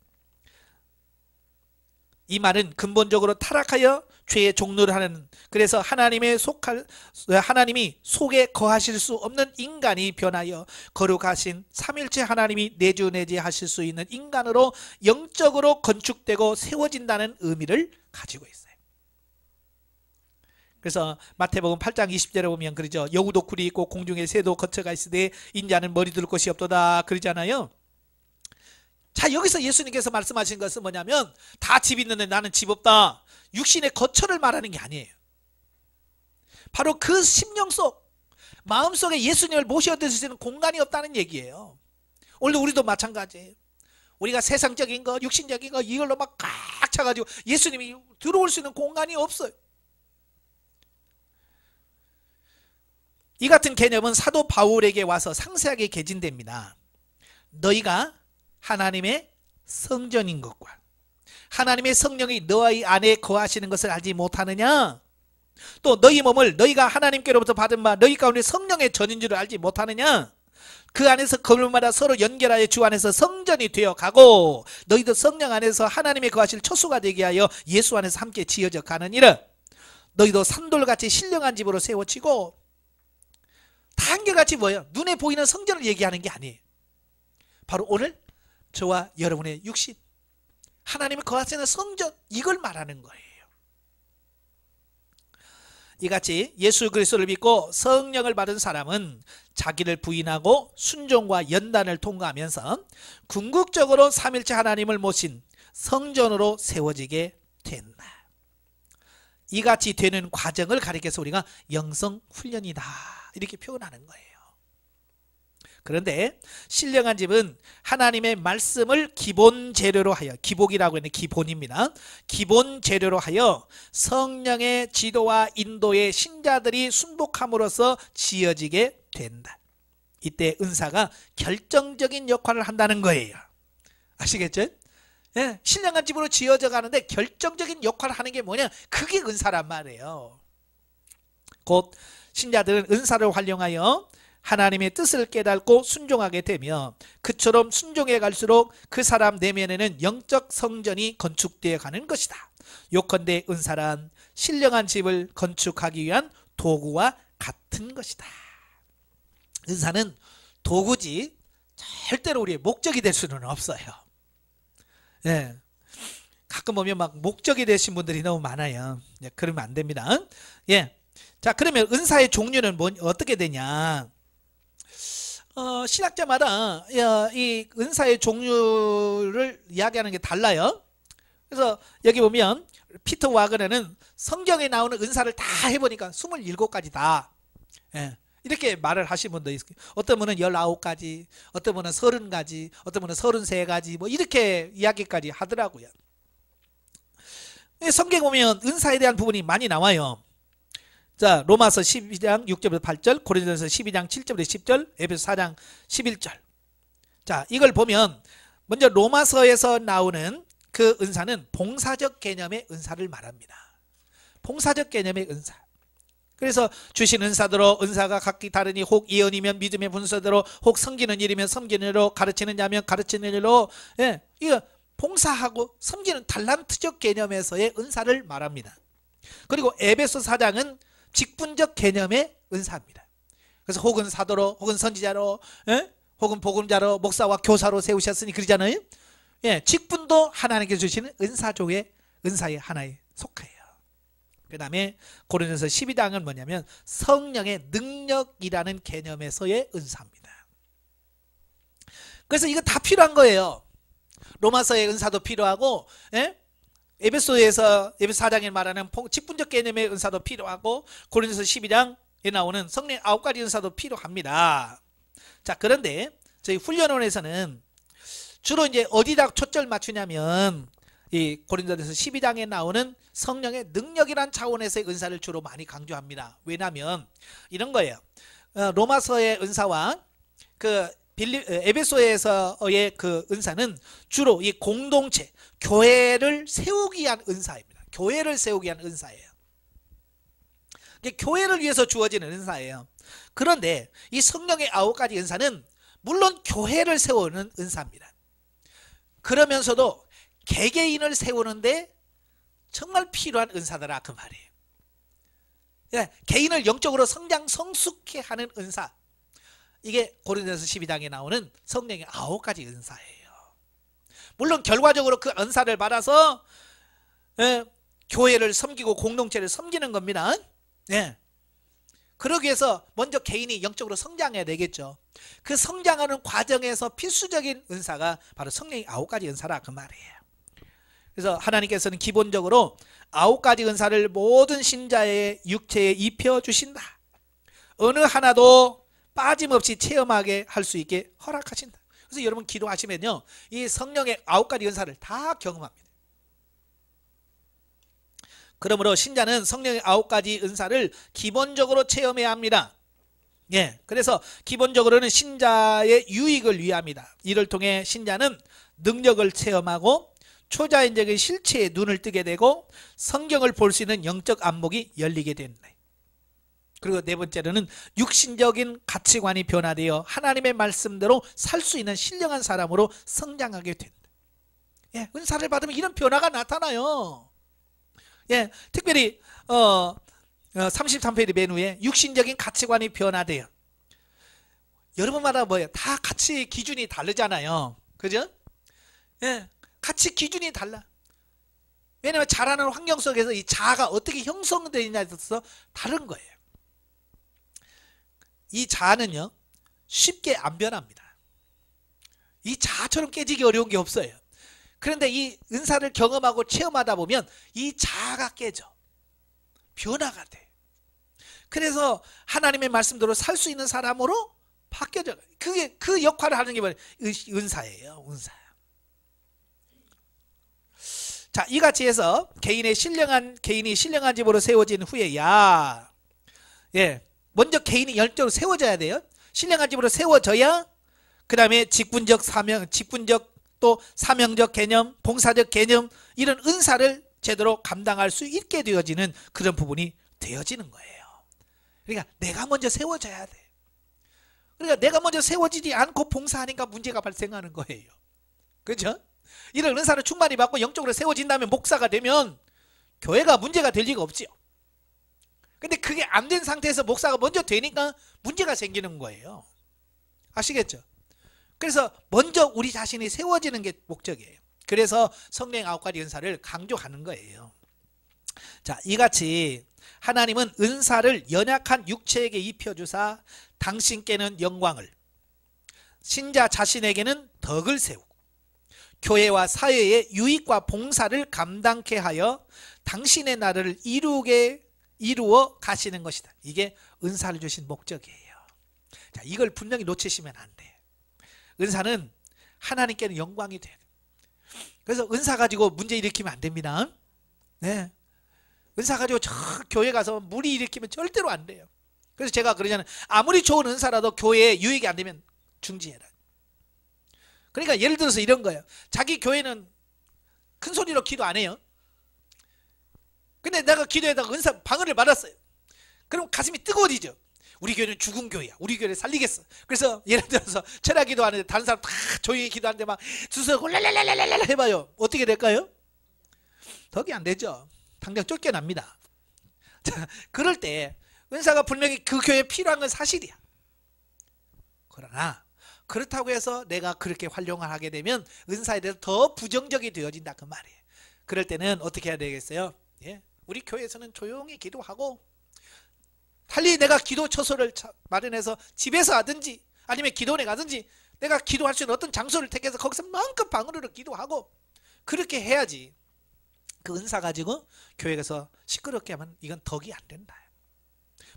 이 말은 근본적으로 타락하여 죄의 종노를 하는, 그래서 하나님이 속에 거하실 수 없는 인간이 변하여 거룩하신 삼일체 하나님이 내주내지하실 수 있는 인간으로 영적으로 건축되고 세워진다는 의미를 가지고 있어요. 그래서 마태복음 8장 20절에 보면 그러죠. 여우도 굴이 있고 공중에 새도 거처가 있으되 인자는 머리 둘 곳이 없도다 그러잖아요. 자, 여기서 예수님께서 말씀하신 것은 뭐냐면 다 집 있는데 나는 집 없다, 육신의 거처를 말하는 게 아니에요. 바로 그 심령 속 마음속에 예수님을 모셔드릴 수 있는 공간이 없다는 얘기예요. 오늘도 우리도 마찬가지예요. 우리가 세상적인 거, 육신적인 거 이걸로 막 꽉 차가지고 예수님이 들어올 수 있는 공간이 없어요. 이 같은 개념은 사도 바울에게 와서 상세하게 개진됩니다. 너희가 하나님의 성전인 것과 하나님의 성령이 너희 안에 거하시는 것을 알지 못하느냐? 또 너희 몸을 너희가 하나님께로부터 받은 바 너희 가운데 성령의 전인 줄을 알지 못하느냐? 그 안에서 건물마다 서로 연결하여 주 안에서 성전이 되어 가고 너희도 성령 안에서 하나님의 거하실 처소가 되게 하여 예수 안에서 함께 지어져 가느니라. 너희도 산돌같이 신령한 집으로 세워지고, 다 한결같이 뭐예요? 눈에 보이는 성전을 얘기하는 게 아니에요. 바로 오늘 저와 여러분의 육신, 하나님의 거하시는 성전, 이걸 말하는 거예요. 이같이 예수 그리스도를 믿고 성령을 받은 사람은 자기를 부인하고 순종과 연단을 통과하면서 궁극적으로 삼일체 하나님을 모신 성전으로 세워지게 된다. 이같이 되는 과정을 가리켜서 우리가 영성훈련이다 이렇게 표현하는 거예요. 그런데 신령한 집은 하나님의 말씀을 기본 재료로 하여, 기복이라고 했는데 기본입니다. 기본 재료로 하여 성령의 지도와 인도에 신자들이 순복함으로써 지어지게 된다. 이때 은사가 결정적인 역할을 한다는 거예요. 아시겠죠? 예, 신령한 집으로 지어져 가는데 결정적인 역할을 하는 게 뭐냐? 그게 은사란 말이에요. 곧 신자들은 은사를 활용하여 하나님의 뜻을 깨닫고 순종하게 되며 그처럼 순종해 갈수록 그 사람 내면에는 영적 성전이 건축되어 가는 것이다. 요컨대 은사란 신령한 집을 건축하기 위한 도구와 같은 것이다. 은사는 도구지 절대로 우리의 목적이 될 수는 없어요. 예. 가끔 보면 막 목적이 되신 분들이 너무 많아요. 예, 그러면 안 됩니다. 예. 자, 그러면 은사의 종류는 어떻게 되냐? 신학자마다 이 은사의 종류를 이야기하는 게 달라요. 그래서 여기 보면 피터 와그너는 성경에 나오는 은사를 다 해보니까 27가지다. 예. 이렇게 말을 하신 분도 있어요. 어떤 분은 19가지, 어떤 분은 30가지, 어떤 분은 33가지, 뭐 이렇게 이야기까지 하더라고요. 성경에 보면 은사에 대한 부분이 많이 나와요. 자, 로마서 12장 6절부터 8절, 고린도전서 12장 7절부터 10절, 에베소 4장 11절. 자, 이걸 보면 먼저 로마서에서 나오는 그 은사는 봉사적 개념의 은사를 말합니다. 봉사적 개념의 은사. 그래서 주신 은사대로 은사가 각기 다르니 혹 예언이면 믿음의 분서대로 혹 섬기는 일이면 섬기는 일로 가르치는 자면 가르치는 일로, 예, 이거 봉사하고 섬기는 달란트적 개념에서의 은사를 말합니다. 그리고 에베소 4장은 직분적 개념의 은사입니다. 그래서 혹은 사도로 혹은 선지자로, 예? 혹은 복음자로 목사와 교사로 세우셨으니 그러잖아요. 예, 직분도 하나님께 주시는 은사의 하나에 속해요. 그 다음에 고린도전서 12장은 뭐냐면 성령의 능력이라는 개념에서의 은사입니다. 그래서 이거 다 필요한 거예요. 로마서의 은사도 필요하고, 예? 에베소 4장에 말하는 직분적 개념의 은사도 필요하고, 고린도서 12장에 나오는 성령의 9가지 은사도 필요합니다. 자, 그런데 저희 훈련원에서는 주로 이제 어디다 초점을 맞추냐면 이 고린도전서 12장에 나오는 성령의 능력이란 차원에서의 은사를 주로 많이 강조합니다. 왜냐하면 이런 거예요. 로마서의 은사와 그 에베소에서의 그 은사는 주로 이 공동체, 교회를 세우기 위한 은사입니다. 교회를 세우기 위한 은사예요. 교회를 위해서 주어지는 은사예요. 그런데 이 성령의 9가지 은사는 물론 교회를 세우는 은사입니다. 그러면서도 개개인을 세우는데 정말 필요한 은사더라 그 말이에요. 예, 개인을 영적으로 성숙케 하는 은사. 이게 고린도전서 12장에 나오는 성령의 9가지 은사예요. 물론 결과적으로 그 은사를 받아서, 예, 교회를 섬기고 공동체를 섬기는 겁니다. 예. 그러기 위해서 먼저 개인이 영적으로 성장해야 되겠죠. 그 성장하는 과정에서 필수적인 은사가 바로 성령의 9가지 은사라 그 말이에요. 그래서 하나님께서는 기본적으로 9가지 은사를 모든 신자의 육체에 입혀주신다. 어느 하나도 빠짐없이 체험하게 할 수 있게 허락하신다. 그래서 여러분 기도하시면요, 이 성령의 9가지 은사를 다 경험합니다. 그러므로 신자는 성령의 9가지 은사를 기본적으로 체험해야 합니다. 예, 그래서 기본적으로는 신자의 유익을 위함이다. 이를 통해 신자는 능력을 체험하고 초자연적인 실체에 눈을 뜨게 되고 성경을 볼 수 있는 영적 안목이 열리게 된다. 그리고 네 번째로는 육신적인 가치관이 변화되어 하나님의 말씀대로 살 수 있는 신령한 사람으로 성장하게 된다. 예, 은사를 받으면 이런 변화가 나타나요. 예, 특별히 33페이지 맨 위에 육신적인 가치관이 변화돼요. 여러분마다 뭐예요? 다 가치 기준이 다르잖아요. 그죠? 예, 가치 기준이 달라. 왜냐하면 자라는 환경 속에서 이 자아가 어떻게 형성되느냐에 있어서 다른 거예요. 이 자아는요, 쉽게 안 변합니다. 이 자아처럼 깨지기 어려운 게 없어요. 그런데 이 은사를 경험하고 체험하다 보면 이 자아가 깨져. 변화가 돼. 그래서 하나님의 말씀대로 살 수 있는 사람으로 바뀌어져. 그게 그 역할을 하는 게 뭐예요? 은사예요. 은사. 자, 이같이 해서 개인이 신령한 집으로 세워진 후에야, 먼저 개인이 열정으로 세워져야 돼요. 신령한 집으로 세워져야 그 다음에 직분적 또 사명적 개념, 봉사적 개념, 이런 은사를 제대로 감당할 수 있게 되어지는 그런 부분이 되어지는 거예요. 그러니까 내가 먼저 세워져야 돼. 그러니까 내가 먼저 세워지지 않고 봉사하니까 문제가 발생하는 거예요. 그렇죠? 이런 은사를 충만히 받고 영적으로 세워진 다음에 목사가 되면 교회가 문제가 될 리가 없지요. 근데 그게 안 된 상태에서 목사가 먼저 되니까 문제가 생기는 거예요. 아시겠죠? 그래서 먼저 우리 자신이 세워지는 게 목적이에요. 그래서 성령 9가지 은사를 강조하는 거예요. 자, 이같이 하나님은 은사를 연약한 육체에게 입혀주사 당신께는 영광을, 신자 자신에게는 덕을 세우고 교회와 사회의 유익과 봉사를 감당케 하여 당신의 나라를 이루어 가시는 것이다. 이게 은사를 주신 목적이에요. 자, 이걸 분명히 놓치시면 안 돼. 은사는 하나님께는 영광이 돼요. 그래서 은사 가지고 문제 일으키면 안 됩니다. 네. 은사 가지고 저 교회 가서 무리 일으키면 절대로 안 돼요. 그래서 제가 그러잖아요. 아무리 좋은 은사라도 교회에 유익이 안 되면 중지해라. 그러니까 예를 들어서 이런 거예요. 자기 교회는 큰 소리로 기도 안 해요. 근데 내가 기도에다가 은사 방언을 받았어요. 그럼 가슴이 뜨거워지죠. 우리 교회는 죽은 교회야. 우리 교회를 살리겠어. 그래서 예를 들어서 철야 기도하는데 다른 사람 다 조용히 기도하는데 막 주서고 랄랄랄랄랄 해봐요. 어떻게 될까요? 덕이 안 되죠. 당장 쫓겨납니다. 자, 그럴 때 은사가 분명히 그 교회에 필요한 건 사실이야. 그러나 그렇다고 해서 내가 그렇게 활용을 하게 되면 은사에 대해서 더 부정적이 되어진다 그 말이에요. 그럴 때는 어떻게 해야 되겠어요? 우리 교회에서는 조용히 기도하고 달리 내가 기도 처소를 마련해서 집에서 하든지 아니면 기도원에 가든지 내가 기도할 수 있는 어떤 장소를 택해서 거기서 마음껏 방언으로 기도하고 그렇게 해야지. 그 은사 가지고 교회 가서 시끄럽게 하면 이건 덕이 안 된다.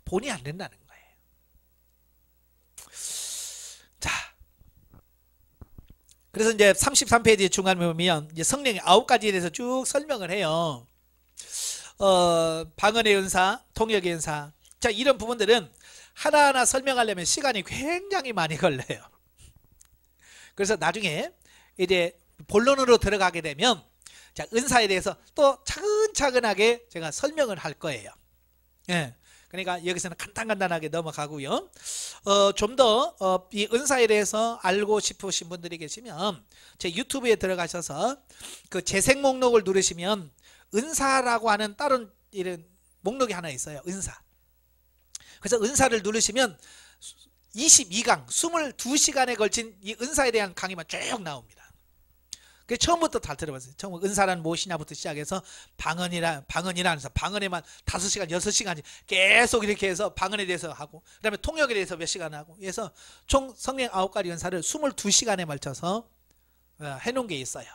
본이 안 된다는 거예요. 자, 그래서 이제 33페이지 중간에 보면 이제 성령의 9가지에 대해서 쭉 설명을 해요. 방언의 은사, 통역의 은사. 자, 이런 부분들은 하나하나 설명하려면 시간이 굉장히 많이 걸려요. 그래서 나중에 이제 본론으로 들어가게 되면 자, 은사에 대해서 또 차근차근하게 제가 설명을 할 거예요. 그러니까 여기서는 간단하게 넘어가고요. 좀 더 이 은사에 대해서 알고 싶으신 분들이 계시면 제 유튜브에 들어가셔서 그 재생 목록을 누르시면 은사라고 하는 다른 이런 목록이 하나 있어요. 은사. 그래서 은사를 누르시면 22강 22시간에 걸친 이 은사에 대한 강의만 쭉 나옵니다. 그 처음부터 다 들어봤어요. 처음 은사란 무엇이냐부터 시작해서 방언이라는 방언에만 5시간 6시간 계속 이렇게 해서 방언에 대해서 하고 그 다음에 통역에 대해서 몇 시간 하고 그래서 총 성령 9가지 은사를 22시간에 걸쳐서 해놓은 게 있어요.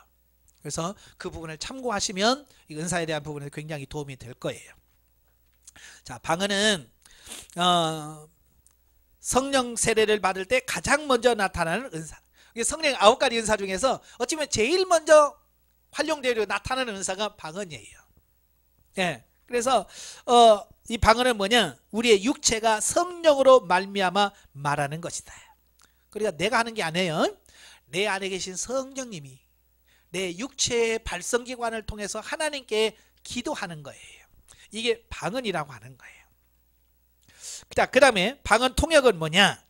그래서 그 부분을 참고하시면 이 은사에 대한 부분에 굉장히 도움이 될 거예요. 자, 방언은 성령 세례를 받을 때 가장 먼저 나타나는 은사. 성령 9가지 은사 중에서 어쩌면 제일 먼저 활용되려 나타나는 은사가 방언이에요. 그래서 이 방언은 뭐냐? 우리의 육체가 성령으로 말미암아 말하는 것이다. 그러니까 내가 하는 게 아니에요. 내 안에 계신 성령님이 내 육체의 발성기관을 통해서 하나님께 기도하는 거예요. 이게 방언이라고 하는 거예요. 자, 그 다음에 방언 통역은 뭐냐?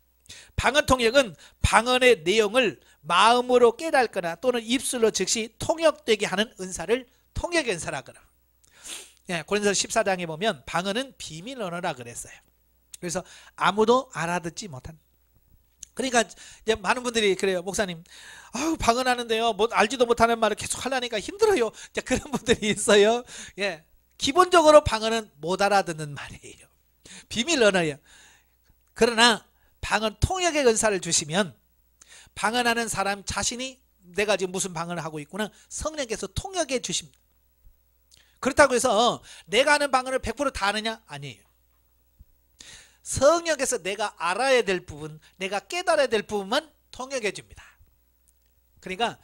방언 통역은 방언의 내용을 마음으로 깨닫거나 또는 입술로 즉시 통역되게 하는 은사를 통역의 은사라고 그래요. 고린도서 14장에 보면 방언은 비밀 언어라 그랬어요. 그래서 아무도 알아듣지 못한. 그러니까 이제 많은 분들이 그래요. 목사님, 방언하는데요, 뭐 알지도 못하는 말을 계속 하려니까 힘들어요. 자, 그런 분들이 있어요. 기본적으로 방언은 못 알아듣는 말이에요. 비밀 언어예요. 그러나 방언 통역의 은사를 주시면 방언하는 사람 자신이 내가 지금 무슨 방언을 하고 있구나 성령께서 통역해 주십니다. 그렇다고 해서 내가 하는 방언을 100% 다 아느냐? 아니에요. 성령께서 내가 알아야 될 부분, 내가 깨달아야 될 부분만 통역해 줍니다. 그러니까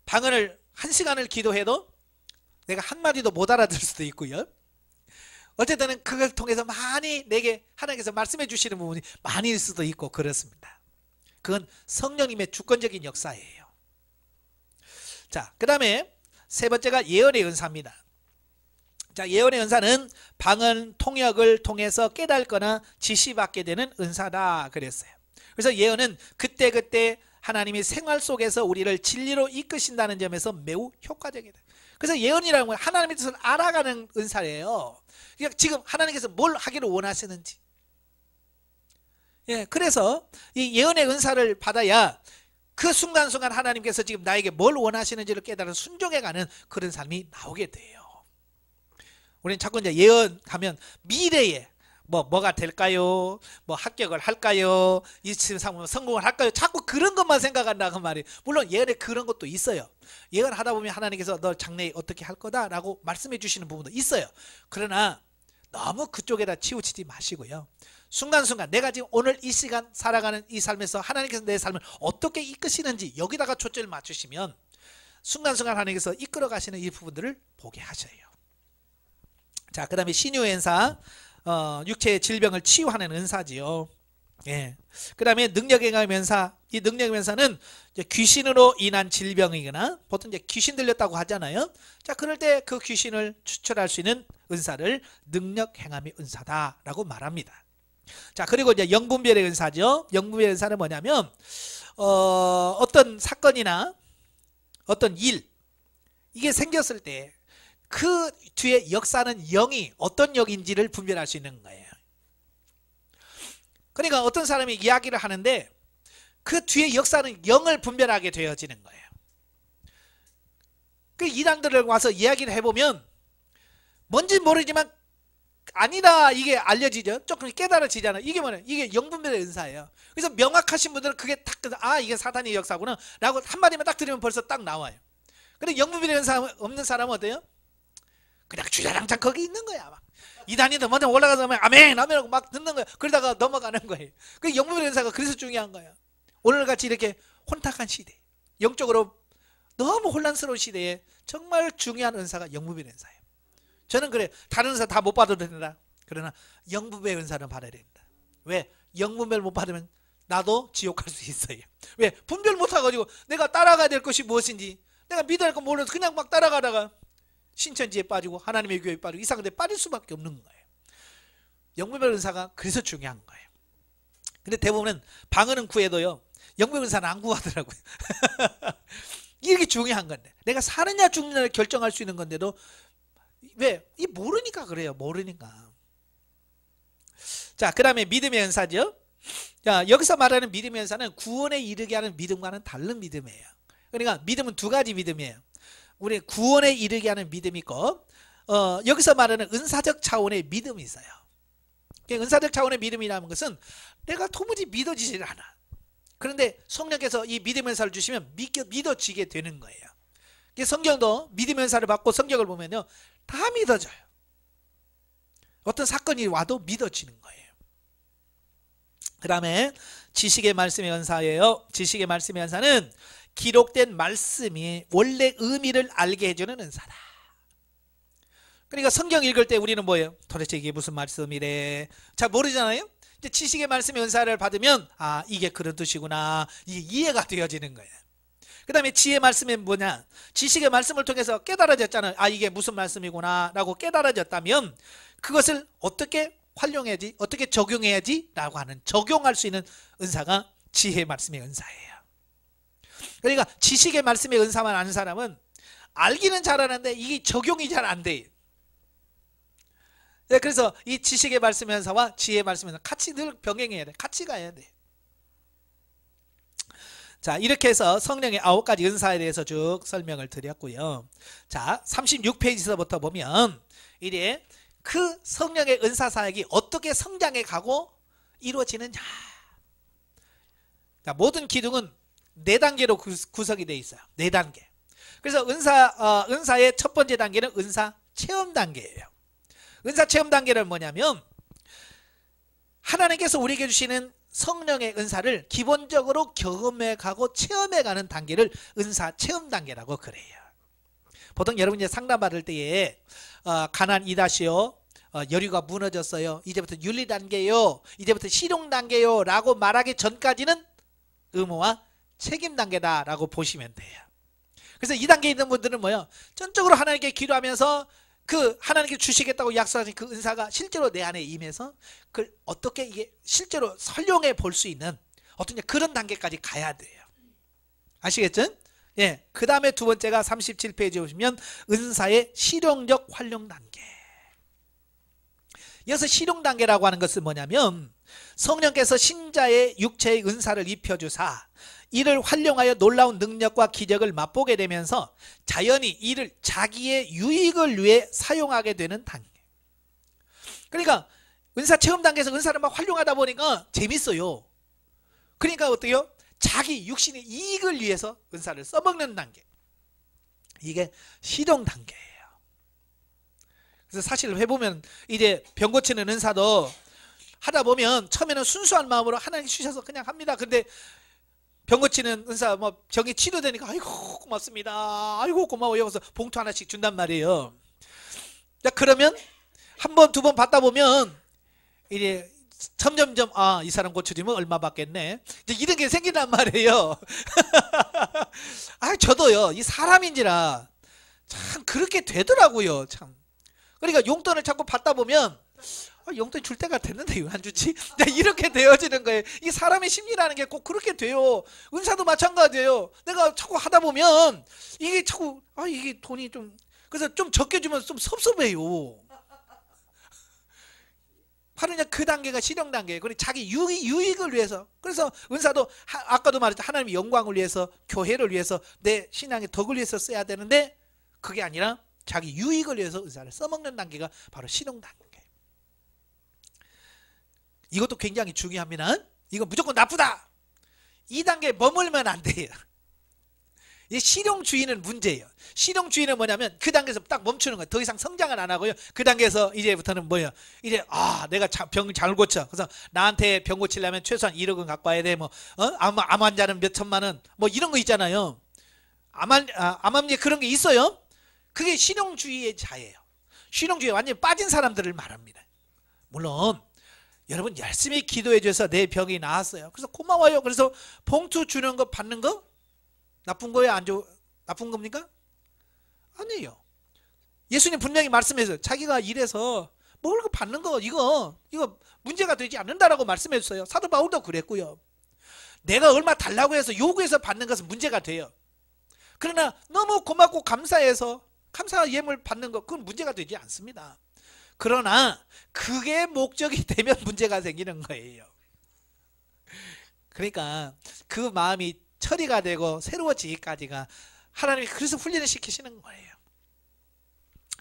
방언을 1시간을 기도해도 내가 한마디도 못 알아들을 수도 있고요. 어쨌든 그걸 통해서 많이 내게 하나님께서 말씀해 주시는 부분이 많을 수도 있고 그렇습니다. 그건 성령님의 주권적인 역사예요. 자, 그 다음에 세 번째가 예언의 은사입니다. 자, 예언의 은사는 방언 통역을 통해서 깨닫거나 지시받게 되는 은사다 그랬어요. 그래서 예언은 그때그때 하나님이 생활 속에서 우리를 진리로 이끄신다는 점에서 매우 효과적이다. 그래서 예언이라는 건 하나님의 뜻을 알아가는 은사예요. 그러니까 지금 하나님께서 뭘 하기를 원하시는지. 예, 그래서 이 예언의 은사를 받아야 그 순간순간 하나님께서 지금 나에게 뭘 원하시는지를 깨달아 순종해가는 그런 삶이 나오게 돼요. 우리는 자꾸 이제 예언하면 미래에 뭐가 될까요? 뭐 합격을 할까요? 이 상황 성공을 할까요? 자꾸 그런 것만 생각한다고 말이에요. 물론 예언에 그런 것도 있어요. 예언하다 보면 하나님께서 너 장래에 어떻게 할 거다라고 말씀해 주시는 부분도 있어요. 그러나 너무 그쪽에다 치우치지 마시고요. 순간순간 내가 지금 오늘 이 시간 살아가는 이 삶에서 하나님께서 내 삶을 어떻게 이끄시는지 여기다가 초점을 맞추시면 순간순간 하나님께서 이끌어 가시는 이 부분들을 보게 하셔요. 자, 그 다음에 신유의 은사, 육체의 질병을 치유하는 은사지요. 예. 그 다음에 능력의 은사, 이 능력의 은사는 이제 귀신으로 인한 질병이거나 보통 이제 귀신 들렸다고 하잖아요. 자, 그럴 때 그 귀신을 추출할 수 있는 은사를 능력 행함의 은사다라고 말합니다. 자, 그리고 이제 영분별의 은사죠. 영분별의 은사는 뭐냐면 어떤 사건이나 어떤 일 이게 생겼을 때 그 뒤에 역사는 영이 어떤 영인지를 분별할 수 있는 거예요. 그러니까 어떤 사람이 이야기를 하는데 그 뒤에 역사는 영을 분별하게 되어지는 거예요. 그 이단들을 와서 이야기를 해보면 뭔지 모르지만 아니다 이게 알려지죠. 조금 깨달아지잖아요. 이게 뭐냐, 이게 영분별의 은사예요. 그래서 명확하신 분들은 그게 딱 이게 사탄의 역사구나 라고 한마디만 딱 들으면 벌써 딱 나와요. 근데 영분별의 은사 없는 사람은 어때요? 그냥 주저장창 거기 있는 거야. 막 이단이든 먼저 올라가서 아멘 아멘 하고 막 듣는 거야. 그러다가 넘어가는 거예요. 그 영분별의 은사가 그래서 중요한 거예요. 오늘같이 이렇게 혼탁한 시대, 영적으로 너무 혼란스러운 시대에 정말 중요한 은사가 영분별의 은사예요. 저는 그래, 다른 은사 다 못 받아도 된다. 그러나 영분별의 은사는 받아야 된다. 왜? 영분별 못 받으면 나도 지옥 갈 수 있어요. 왜? 분별 못 해가지고 내가 따라가야 될 것이 무엇인지 내가 믿어야 할 거 몰라서 그냥 막 따라가다가 신천지에 빠지고 하나님의 교회에 빠지고 이상한 데 빠질 수밖에 없는 거예요. 영분별 은사가 그래서 중요한 거예요. 근데 대부분은 방언은 구해도요, 영분별 은사는 안 구하더라고요. 이게 중요한 건데 내가 사느냐 죽느냐를 결정할 수 있는 건데도 왜? 이 모르니까 그래요. 모르니까. 자, 그 다음에 믿음의 은사죠. 자, 여기서 말하는 믿음의 은사는 구원에 이르게 하는 믿음과는 다른 믿음이에요. 그러니까 믿음은 두 가지 믿음이에요. 우리 구원에 이르게 하는 믿음이 있고 여기서 말하는 은사적 차원의 믿음이 있어요. 은사적 차원의 믿음이라는 것은 내가 도무지 믿어지질 않아. 그런데 성령께서 이 믿음의 은사를 주시면 믿어지게 되는 거예요. 성경도 믿음의 은사를 받고 성경을 보면요 다 믿어져요. 어떤 사건이 와도 믿어지는 거예요. 그 다음에 지식의 말씀의 은사예요. 지식의 말씀의 은사는 기록된 말씀이 원래 의미를 알게 해주는 은사다. 그러니까 성경 읽을 때 우리는 뭐예요? 도대체 이게 무슨 말씀이래? 잘 모르잖아요. 이제 지식의 말씀의 은사를 받으면 아, 이게 그런 뜻이구나, 이게 이해가 되어지는 거예요. 그 다음에 지혜의 말씀은 뭐냐? 지식의 말씀을 통해서 깨달아졌잖아요. 아, 이게 무슨 말씀이구나 라고 깨달아졌다면 그것을 어떻게 활용해야지, 어떻게 적용해야지 라고 하는, 적용할 수 있는 은사가 지혜의 말씀의 은사예요. 그러니까 지식의 말씀의 은사만 아는 사람은 알기는 잘하는데 이게 적용이 잘 안 돼요. 네, 그래서 이 지식의 말씀의 은사와 지혜의 말씀의 은사 같이 늘 병행해야 돼. 같이 가야 돼. 자, 이렇게 해서 성령의 9가지 은사에 대해서 쭉 설명을 드렸고요. 자, 36페이지서부터 보면 이제 그 성령의 은사 사역이 어떻게 성장해 가고 이루어지느냐. 자, 모든 기둥은 4단계로 구성이 되어 있어요. 4단계. 그래서 은사의 첫 번째 단계는 은사 체험 단계예요. 은사 체험 단계는 뭐냐면 하나님께서 우리에게 주시는 성령의 은사를 기본적으로 경험해가고 체험해가는 단계를 은사 체험 단계라고 그래요. 보통 여러분 이제 상담 받을 때에 가난 2-5 여류가 무너졌어요. 이제부터 윤리 단계요. 이제부터 실용 단계요. 라고 말하기 전까지는 의무와 책임 단계다 라고 보시면 돼요. 그래서 이 단계에 있는 분들은 뭐요? 전적으로 하나님께 기도하면서 그 하나님께 주시겠다고 약속하신 그 은사가 실제로 내 안에 임해서 그걸 어떻게 이게 실제로 활용해 볼 수 있는 어떤 그런 단계까지 가야 돼요. 아시겠죠? 예. 그 다음에 두 번째가 37페이지에 보시면 은사의 실용적 활용 단계. 여기서 실용 단계라고 하는 것은 뭐냐면 성령께서 신자의 육체의 은사를 입혀주사 이를 활용하여 놀라운 능력과 기적을 맛보게 되면서 자연히 이를 자기의 유익을 위해 사용하게 되는 단계. 그러니까 은사 체험 단계에서 은사를 막 활용하다 보니까 재밌어요. 그러니까 어때요? 자기 육신의 이익을 위해서 은사를 써먹는 단계. 이게 실용 단계예요. 그래서 사실 해보면 이제 병 고치는 은사도 하다 보면 처음에는 순수한 마음으로 하나님 주셔서 그냥 합니다. 근데 병 고치는 은사 뭐 병이 치료되니까 아이고 고맙습니다. 아이고 고마워요. 그래서 봉투 하나씩 준단 말이에요. 자, 그러면 한 번, 두 번 받다 보면 이제 점점점 이 사람 고쳐주면 얼마 받겠네. 이제 이런 게 생긴단 말이에요. 저도요. 이 사람인지라 참 그렇게 되더라고요. 참. 그러니까 용돈을 자꾸 받다 보면 용돈 줄 때가 됐는데 왜 안 주지? 이렇게 되어지는 거예요. 이 사람의 심리라는 게 꼭 그렇게 돼요. 은사도 마찬가지예요. 내가 자꾸 하다 보면 이게 자꾸 이게 돈이 좀 그래서 좀 적게 주면 좀 섭섭해요. 바로 그냥 그 단계가 실용 단계예요. 그리고 자기 유익을 위해서. 그래서 은사도 아까도 말했죠. 하나님의 영광을 위해서, 교회를 위해서, 내 신앙의 덕을 위해서 써야 되는데 그게 아니라 자기 유익을 위해서 은사를 써먹는 단계가 바로 실용 단계. 이것도 굉장히 중요합니다. 이거 무조건 나쁘다. 이 단계에 머물면 안 돼요. 이 실용주의는 문제예요. 실용주의는 뭐냐면 그 단계에서 딱 멈추는 거예요. 더 이상 성장을 안 하고요. 그 단계에서 이제부터는 뭐예요? 이제 내가 병 잘 고쳐. 그래서 나한테 병 고치려면 최소한 1억은 갖고 와야 돼. 뭐 암 환자는 몇 천만 원. 뭐 이런 거 있잖아요. 암암리 그런 게 있어요. 그게 실용주의의 자예요. 실용주의에 완전히 빠진 사람들을 말합니다. 물론 여러분 열심히 기도해 줘서 내 병이 나았어요. 그래서 고마워요. 그래서 봉투 주는 거 받는 거 나쁜 거예요? 나쁜 겁니까? 아니에요. 예수님 분명히 말씀해서 자기가 일해서 먹을 거 받는 거 이거 문제가 되지 않는다라고 말씀해 줬어요. 사도 바울도 그랬고요. 내가 얼마 달라고 해서 요구해서 받는 것은 문제가 돼요. 그러나 너무 고맙고 감사해서 감사 예물 받는 거 그건 문제가 되지 않습니다. 그러나 그게 목적이 되면 문제가 생기는 거예요. 그러니까 그 마음이 처리가 되고 새로워지기까지가 하나님이 그래서 훈련을 시키시는 거예요.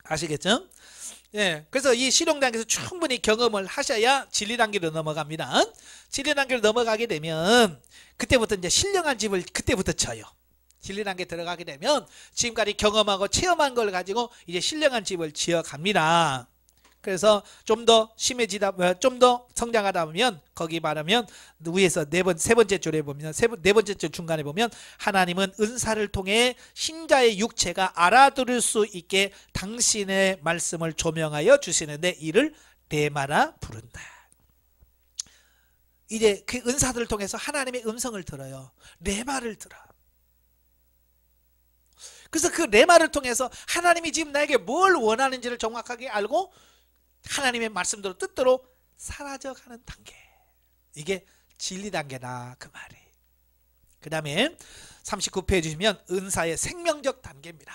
아시겠죠? 예, 그래서 이 실용 단계에서 충분히 경험을 하셔야 진리 단계로 넘어갑니다. 진리 단계로 넘어가게 되면 그때부터 이제 신령한 집을 그때부터 쳐요. 진리 단계 들어가게 되면 지금까지 경험하고 체험한 걸 가지고 이제 신령한 집을 지어갑니다. 그래서 좀 더 심해지다, 좀 더 성장하다 보면 거기 말하면 위에서 세 번째 줄에 보면 네 번째 줄 중간에 보면 하나님은 은사를 통해 신자의 육체가 알아들을 수 있게 당신의 말씀을 조명하여 주시는데 이를 레마라 부른다. 이제 그 은사들을 통해서 하나님의 음성을 들어요. 레마를 들어. 그래서 그 레마를 통해서 하나님이 지금 나에게 뭘 원하는지를 정확하게 알고 하나님의 말씀대로 뜻대로 사라져가는 단계. 이게 진리 단계다 그 말이. 그 다음에 39페이지 주시면 은사의 생명적 단계입니다.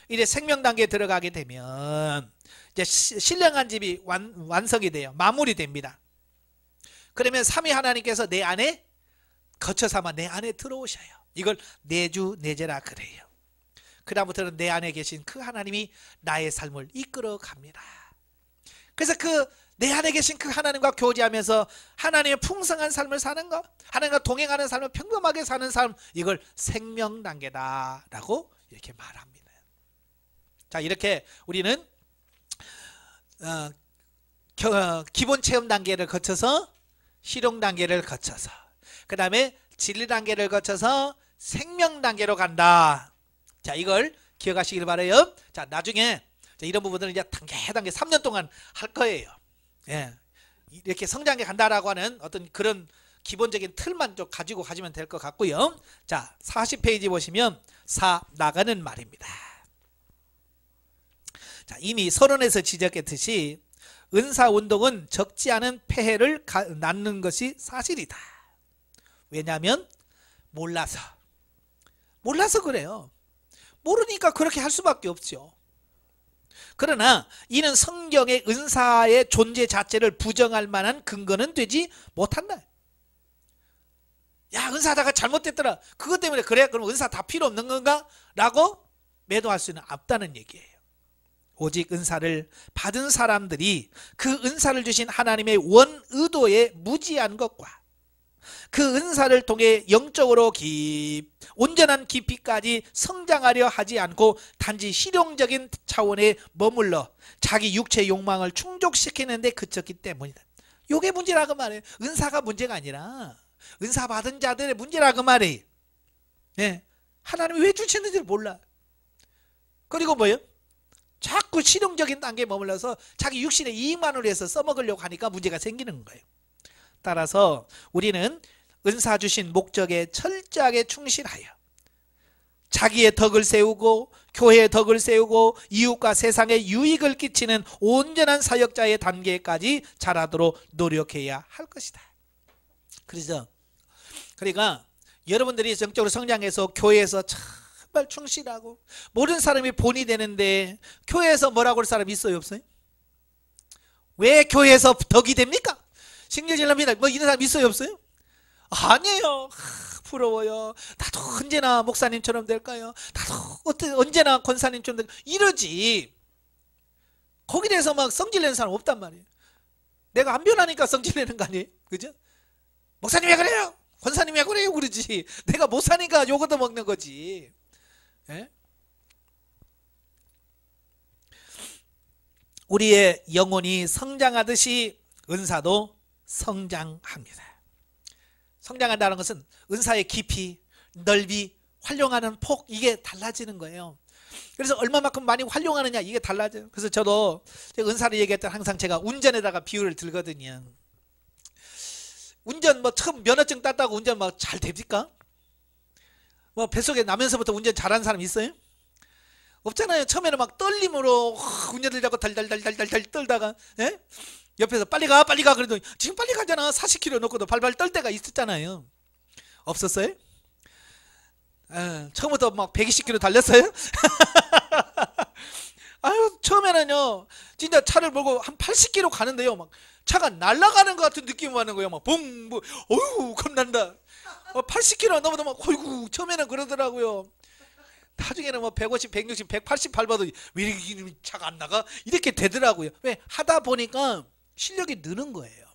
이제 생명 단계에 들어가게 되면 이제 신령한 집이 완성이 돼요. 마무리됩니다. 그러면 삼위 하나님께서 내 안에 거처 삼아 내 안에 들어오셔요. 이걸 내주 내제라 그래요. 그 다음부터는 내 안에 계신 그 하나님이 나의 삶을 이끌어 갑니다. 그래서 그 내 안에 계신 그 하나님과 교제하면서 하나님의 풍성한 삶을 사는 것, 하나님과 동행하는 삶을 평범하게 사는 삶, 이걸 생명 단계다라고 이렇게 말합니다. 자, 이렇게 우리는 기본 체험 단계를 거쳐서 실용 단계를 거쳐서 그 다음에 진리 단계를 거쳐서 생명 단계로 간다. 자, 이걸 기억하시길 바라요. 자, 나중에 이런 부분들은 이제 단계 3년 동안 할 거예요. 예. 이렇게 성장해 간다라고 하는 어떤 그런 기본적인 틀만 좀 가지고 가시면 될 것 같고요. 자, 40페이지 보시면 나가는 말입니다. 자, 이미 서론에서 지적했듯이 은사운동은 적지 않은 폐해를 낳는 것이 사실이다. 왜냐하면 몰라서 그래요. 모르니까 그렇게 할 수밖에 없죠. 그러나 이는 성경의 은사의 존재 자체를 부정할 만한 근거는 되지 못한다. 야, 은사하다가 잘못됐더라. 그것 때문에 그래? 그럼 은사 다 필요 없는 건가? 라고 매도할 수는 없다는 얘기예요. 오직 은사를 받은 사람들이 그 은사를 주신 하나님의 원 의도에 무지한 것과 그 은사를 통해 영적으로 온전한 깊이까지 성장하려 하지 않고 단지 실용적인 차원에 머물러 자기 육체의 욕망을 충족시키는 데 그쳤기 때문이다. 이게 문제라고 말해요. 은사가 문제가 아니라 은사 받은 자들의 문제라고 말해요. 네. 하나님이 왜 주시는지를 몰라. 그리고 뭐예요? 자꾸 실용적인 단계에 머물러서 자기 육신의 이익만을 위해서 써먹으려고 하니까 문제가 생기는 거예요. 따라서 우리는 은사 주신 목적에 철저하게 충실하여 자기의 덕을 세우고 교회의 덕을 세우고 이웃과 세상에 유익을 끼치는 온전한 사역자의 단계까지 자라도록 노력해야 할 것이다. 그러니까 여러분들이 정적으로 성장해서 교회에서 정말 충실하고 모든 사람이 본이 되는데 교회에서 뭐라고 할 사람 있어요, 없어요? 왜 교회에서 덕이 됩니까? 신경질납니다. 뭐 이런 사람 있어요, 없어요? 아니에요. 부러워요. 나도 언제나 목사님처럼 될까요? 나도 언제나 권사님처럼 될까요? 이러지. 거기에 대해서 막 성질내는 사람 없단 말이에요. 내가 안 변하니까 성질내는 거 아니에요? 그죠? 목사님 왜 그래요? 권사님 왜 그래요? 그러지. 내가 못 사니까 요거도 먹는 거지. 예? 우리의 영혼이 성장하듯이 은사도 성장합니다. 성장한다는 것은 은사의 깊이, 넓이, 활용하는 폭, 이게 달라지는 거예요. 그래서 얼마만큼 많이 활용하느냐, 이게 달라져요. 그래서 저도 제가 은사를 얘기할 때 항상 제가 운전에다가 비유를 들거든요. 운전 뭐 처음 면허증 땄다고 운전 뭐 잘 됩니까? 뭐 뱃속에 나면서부터 운전 잘하는 사람 있어요? 없잖아요. 처음에는 막 떨림으로 운전을 잡고 달달달달달 떨다가, 예? 옆에서 빨리 가 그래도 지금 빨리 가잖아. 40km 놓고도 발발 떨 때가 있었잖아요. 없었어요? 처음부터 막 120km 달렸어요? 아유, 처음에는요 진짜 차를 몰고 한 80km 가는데요 막 차가 날아가는 것 같은 느낌이 하는 거예요. 막 붕, 어휴 겁난다. 80km 넘어도 막 어이구, 처음에는 그러더라고요. 나중에는 뭐 150, 160, 180 밟아도 왜 이렇게 차가 안 나가? 이렇게 되더라고요. 왜? 하다 보니까 실력이 느는 거예요.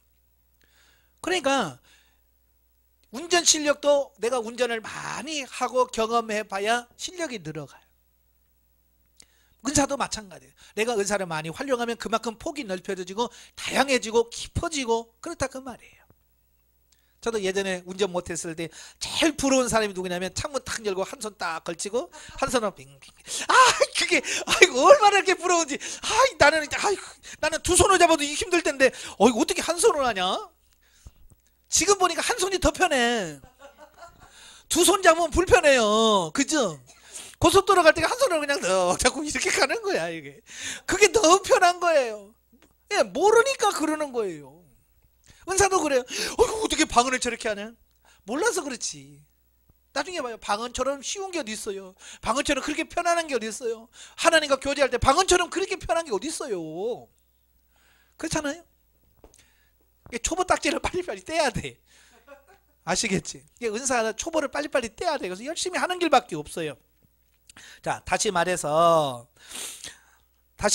그러니까 운전 실력도 내가 운전을 많이 하고 경험해 봐야 실력이 늘어가요. 은사도 마찬가지예요. 내가 은사를 많이 활용하면 그만큼 폭이 넓혀지고 다양해지고 깊어지고 그렇다 그 말이에요. 저도 예전에 운전 못했을 때 제일 부러운 사람이 누구냐면 창문 탁 열고 한 손 딱 걸치고 한 손으로 빙빙. 그게 아이고 얼마나 이렇게 부러운지. 나는 두 손을 잡아도 힘들 텐데 어떻게 한 손을 하냐? 지금 보니까 한 손이 더 편해. 두 손 잡으면 불편해요. 그죠? 고속도로 갈 때 한 손으로 그냥 자꾸 이렇게 가는 거야. 이게 그게 너무 편한 거예요. 예, 모르니까 그러는 거예요. 은사도 그래요. 어떻게 방언을 저렇게 하냐? 몰라서 그렇지. 나중에 봐요. 방언처럼 쉬운 게 어디 있어요? 방언처럼 그렇게 편안한 게 어디 있어요? 하나님과 교제할 때 방언처럼 그렇게 편한 게 어디 있어요? 그렇잖아요. 초보 딱지를 빨리빨리 떼야 돼. 아시겠지? 은사 초보를 빨리빨리 떼야 돼. 그래서 열심히 하는 길밖에 없어요. 자, 다시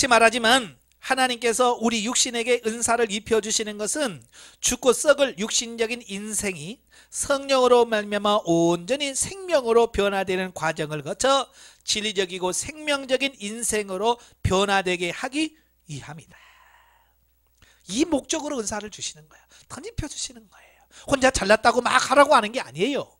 말하지만 하나님께서 우리 육신에게 은사를 입혀주시는 것은 죽고 썩을 육신적인 인생이 성령으로 말미암아 온전히 생명으로 변화되는 과정을 거쳐 진리적이고 생명적인 인생으로 변화되게 하기 위함이다. 이 목적으로 은사를 주시는 거예요. 던집혀 주시는 거예요. 혼자 잘났다고 막 하라고 하는 게 아니에요.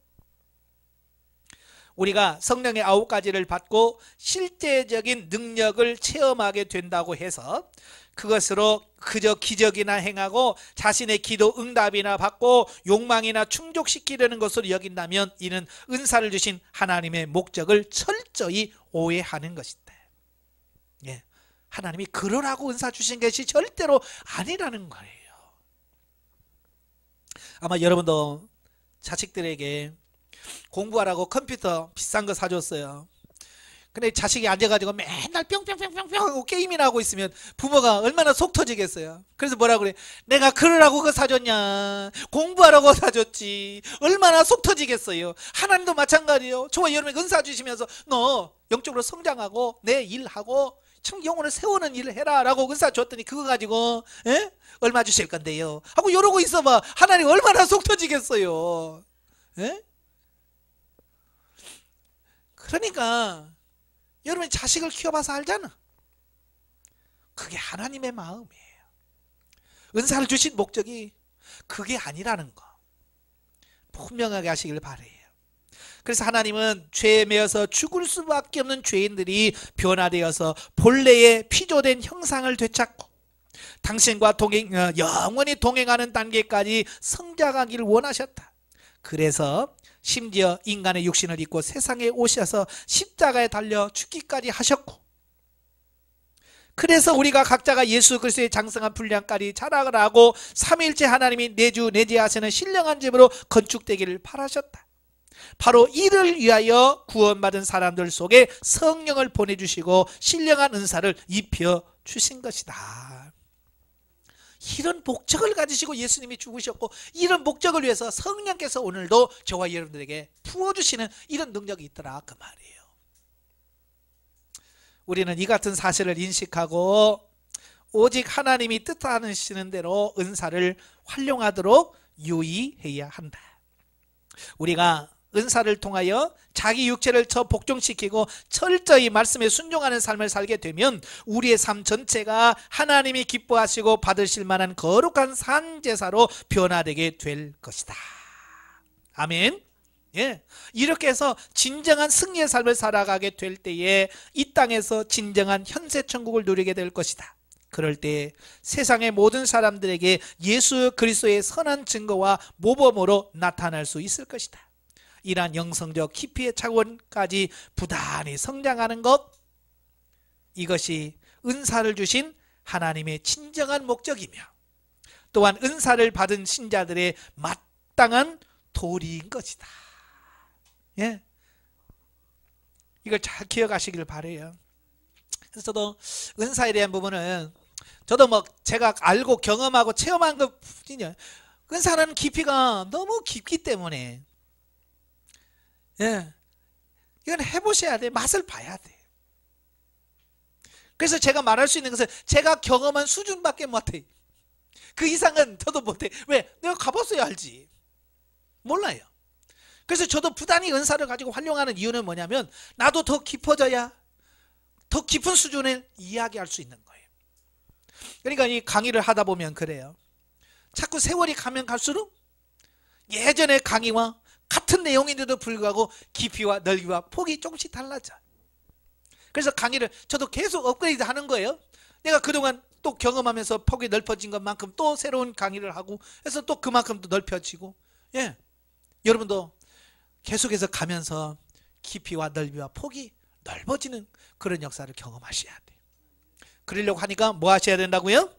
우리가 성령의 9가지를 받고 실제적인 능력을 체험하게 된다고 해서 그것으로 그저 기적이나 행하고 자신의 기도 응답이나 받고 욕망이나 충족시키려는 것으로 여긴다면 이는 은사를 주신 하나님의 목적을 철저히 오해하는 것이다. 예, 하나님이 그러라고 은사 주신 것이 절대로 아니라는 거예요. 아마 여러분도 자식들에게 공부하라고 컴퓨터 비싼 거 사줬어요. 근데 자식이 앉아가지고 맨날 뿅뿅뿅뿅뿅 하고 게임이나 하고 있으면 부모가 얼마나 속 터지겠어요. 그래서 뭐라 그래? 내가 그러라고 그거 사줬냐? 공부하라고 사줬지. 얼마나 속 터지겠어요. 하나님도 마찬가지예요. 저와 여러분이 은사 주시면서 너 영적으로 성장하고 내 일하고 참 영혼을 세우는 일을 해라 라고 은사 줬더니 그거 가지고 에? 얼마 주실 건데요 하고 이러고 있어봐. 하나님 얼마나 속 터지겠어요. 에? 그러니까 여러분이 자식을 키워봐서 알잖아. 그게 하나님의 마음이에요. 은사를 주신 목적이 그게 아니라는 거 분명하게 하시길 바라요. 그래서 하나님은 죄에 매여서 죽을 수밖에 없는 죄인들이 변화되어서 본래의 피조된 형상을 되찾고 당신과 영원히 동행하는 단계까지 성장하기를 원하셨다. 그래서 심지어 인간의 육신을 입고 세상에 오셔서 십자가에 달려 죽기까지 하셨고, 그래서 우리가 각자가 예수 그리스도의 장성한 분량까지 자랑을 하고 삼위일체 하나님이 내주 내재하시는 신령한 집으로 건축되기를 바라셨다. 바로 이를 위하여 구원받은 사람들 속에 성령을 보내주시고 신령한 은사를 입혀주신 것이다. 이런 목적을 가지시고 예수님이 죽으셨고 이런 목적을 위해서 성령께서 오늘도 저와 여러분들에게 부어주시는 이런 능력이 있더라 그 말이에요. 우리는 이 같은 사실을 인식하고 오직 하나님이 뜻하시는 대로 은사를 활용하도록 유의해야 한다. 우리가 은사를 통하여 자기 육체를 복종시키고 철저히 말씀에 순종하는 삶을 살게 되면 우리의 삶 전체가 하나님이 기뻐하시고 받으실 만한 거룩한 산제사로 변화되게 될 것이다. 아멘. 예, 이렇게 해서 진정한 승리의 삶을 살아가게 될 때에 이 땅에서 진정한 현세 천국을 누리게 될 것이다. 그럴 때 세상의 모든 사람들에게 예수 그리스도의 선한 증거와 모범으로 나타날 수 있을 것이다. 이러한 영성적 깊이의 차원까지 부단히 성장하는 것, 이것이 은사를 주신 하나님의 진정한 목적이며 또한 은사를 받은 신자들의 마땅한 도리인 것이다. 예, 이걸 잘 기억하시길 바라요. 그래서 저도 은사에 대한 부분은 저도 뭐 제가 알고 경험하고 체험한 것 뿐이에요. 은사는 깊이가 너무 깊기 때문에 예, 이건 해보셔야 돼. 맛을 봐야 돼. 그래서 제가 말할 수 있는 것은 제가 경험한 수준밖에 못해. 그 이상은 저도 못해. 왜? 내가 가봤어야 알지. 몰라요. 그래서 저도 부단히 은사를 가지고 활용하는 이유는 뭐냐면 나도 더 깊어져야 더 깊은 수준을 이야기할 수 있는 거예요. 그러니까 이 강의를 하다 보면 그래요. 자꾸 세월이 가면 갈수록 예전의 강의와 같은 내용인데도 불구하고 깊이와 넓이와 폭이 조금씩 달라져. 그래서 강의를 저도 계속 업그레이드 하는 거예요. 내가 그동안 또 경험하면서 폭이 넓어진 것만큼 또 새로운 강의를 하고 해서 또 그만큼 또 넓혀지고, 예, 여러분도 계속해서 가면서 깊이와 넓이와 폭이 넓어지는 그런 역사를 경험하셔야 돼요. 그러려고 하니까 뭐 하셔야 된다고요?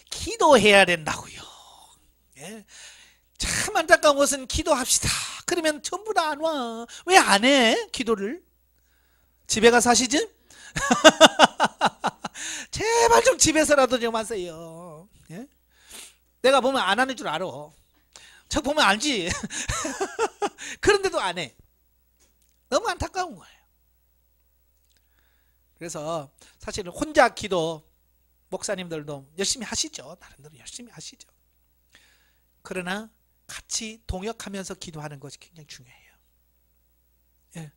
기도해야 된다고요. 예. 참 안타까운 것은 기도합시다. 그러면 전부 다 안 와. 왜 안 해? 기도를. 집에 가서 하시지? 제발 좀 집에서라도 좀 하세요. 예? 내가 보면 안 하는 줄 알아. 저 보면 알지. 그런데도 안 해. 너무 안타까운 거예요. 그래서 사실은 혼자 기도 목사님들도 열심히 하시죠. 다른 분들은 열심히 하시죠. 그러나 같이 동역하면서 기도하는 것이 굉장히 중요해요. 예.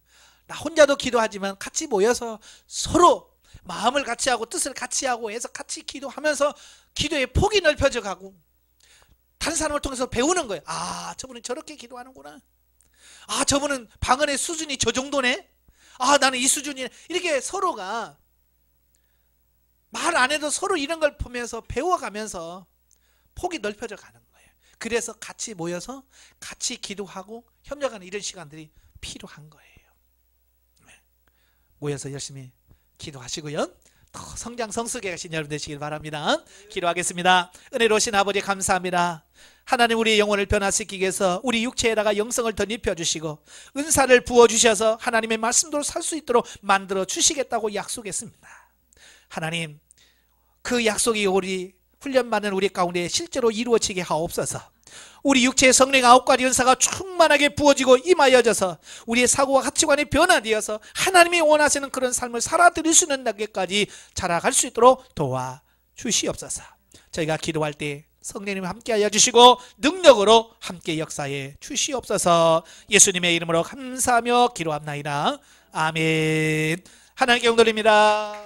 나 혼자도 기도하지만 같이 모여서 서로 마음을 같이 하고 뜻을 같이 하고 해서 같이 기도하면서 기도의 폭이 넓혀져 가고 다른 사람을 통해서 배우는 거예요. 아, 저분은 저렇게 기도하는구나. 아, 저분은 방언의 수준이 저 정도네. 아, 나는 이 수준이네. 이렇게 서로가 말 안 해도 서로 이런 걸 보면서 배워가면서 폭이 넓혀져 가는 거예요. 그래서 같이 모여서 같이 기도하고 협력하는 이런 시간들이 필요한 거예요. 모여서 열심히 기도하시고요. 더 성장 성숙해 가신 여러분 되시길 바랍니다. 기도하겠습니다. 은혜로우신 아버지 감사합니다. 하나님, 우리의 영혼을 변화시키기 위해서 우리 육체에다가 영성을 덧입혀 주시고 은사를 부어주셔서 하나님의 말씀대로 살 수 있도록 만들어 주시겠다고 약속했습니다. 하나님, 그 약속이 우리 훈련받는 우리 가운데 실제로 이루어지게 하옵소서. 우리 육체의 성령 9가지 은사가 충만하게 부어지고 임하여져서 우리의 사고와 가치관이 변화되어서 하나님이 원하시는 그런 삶을 살아드릴 수 있는 단계까지 자라갈 수 있도록 도와주시옵소서. 저희가 기도할 때 성령님 함께하여 주시고 능력으로 함께 역사해 주시옵소서. 예수님의 이름으로 감사하며 기도합나이다. 아멘. 하나님께 영광 돌립니다.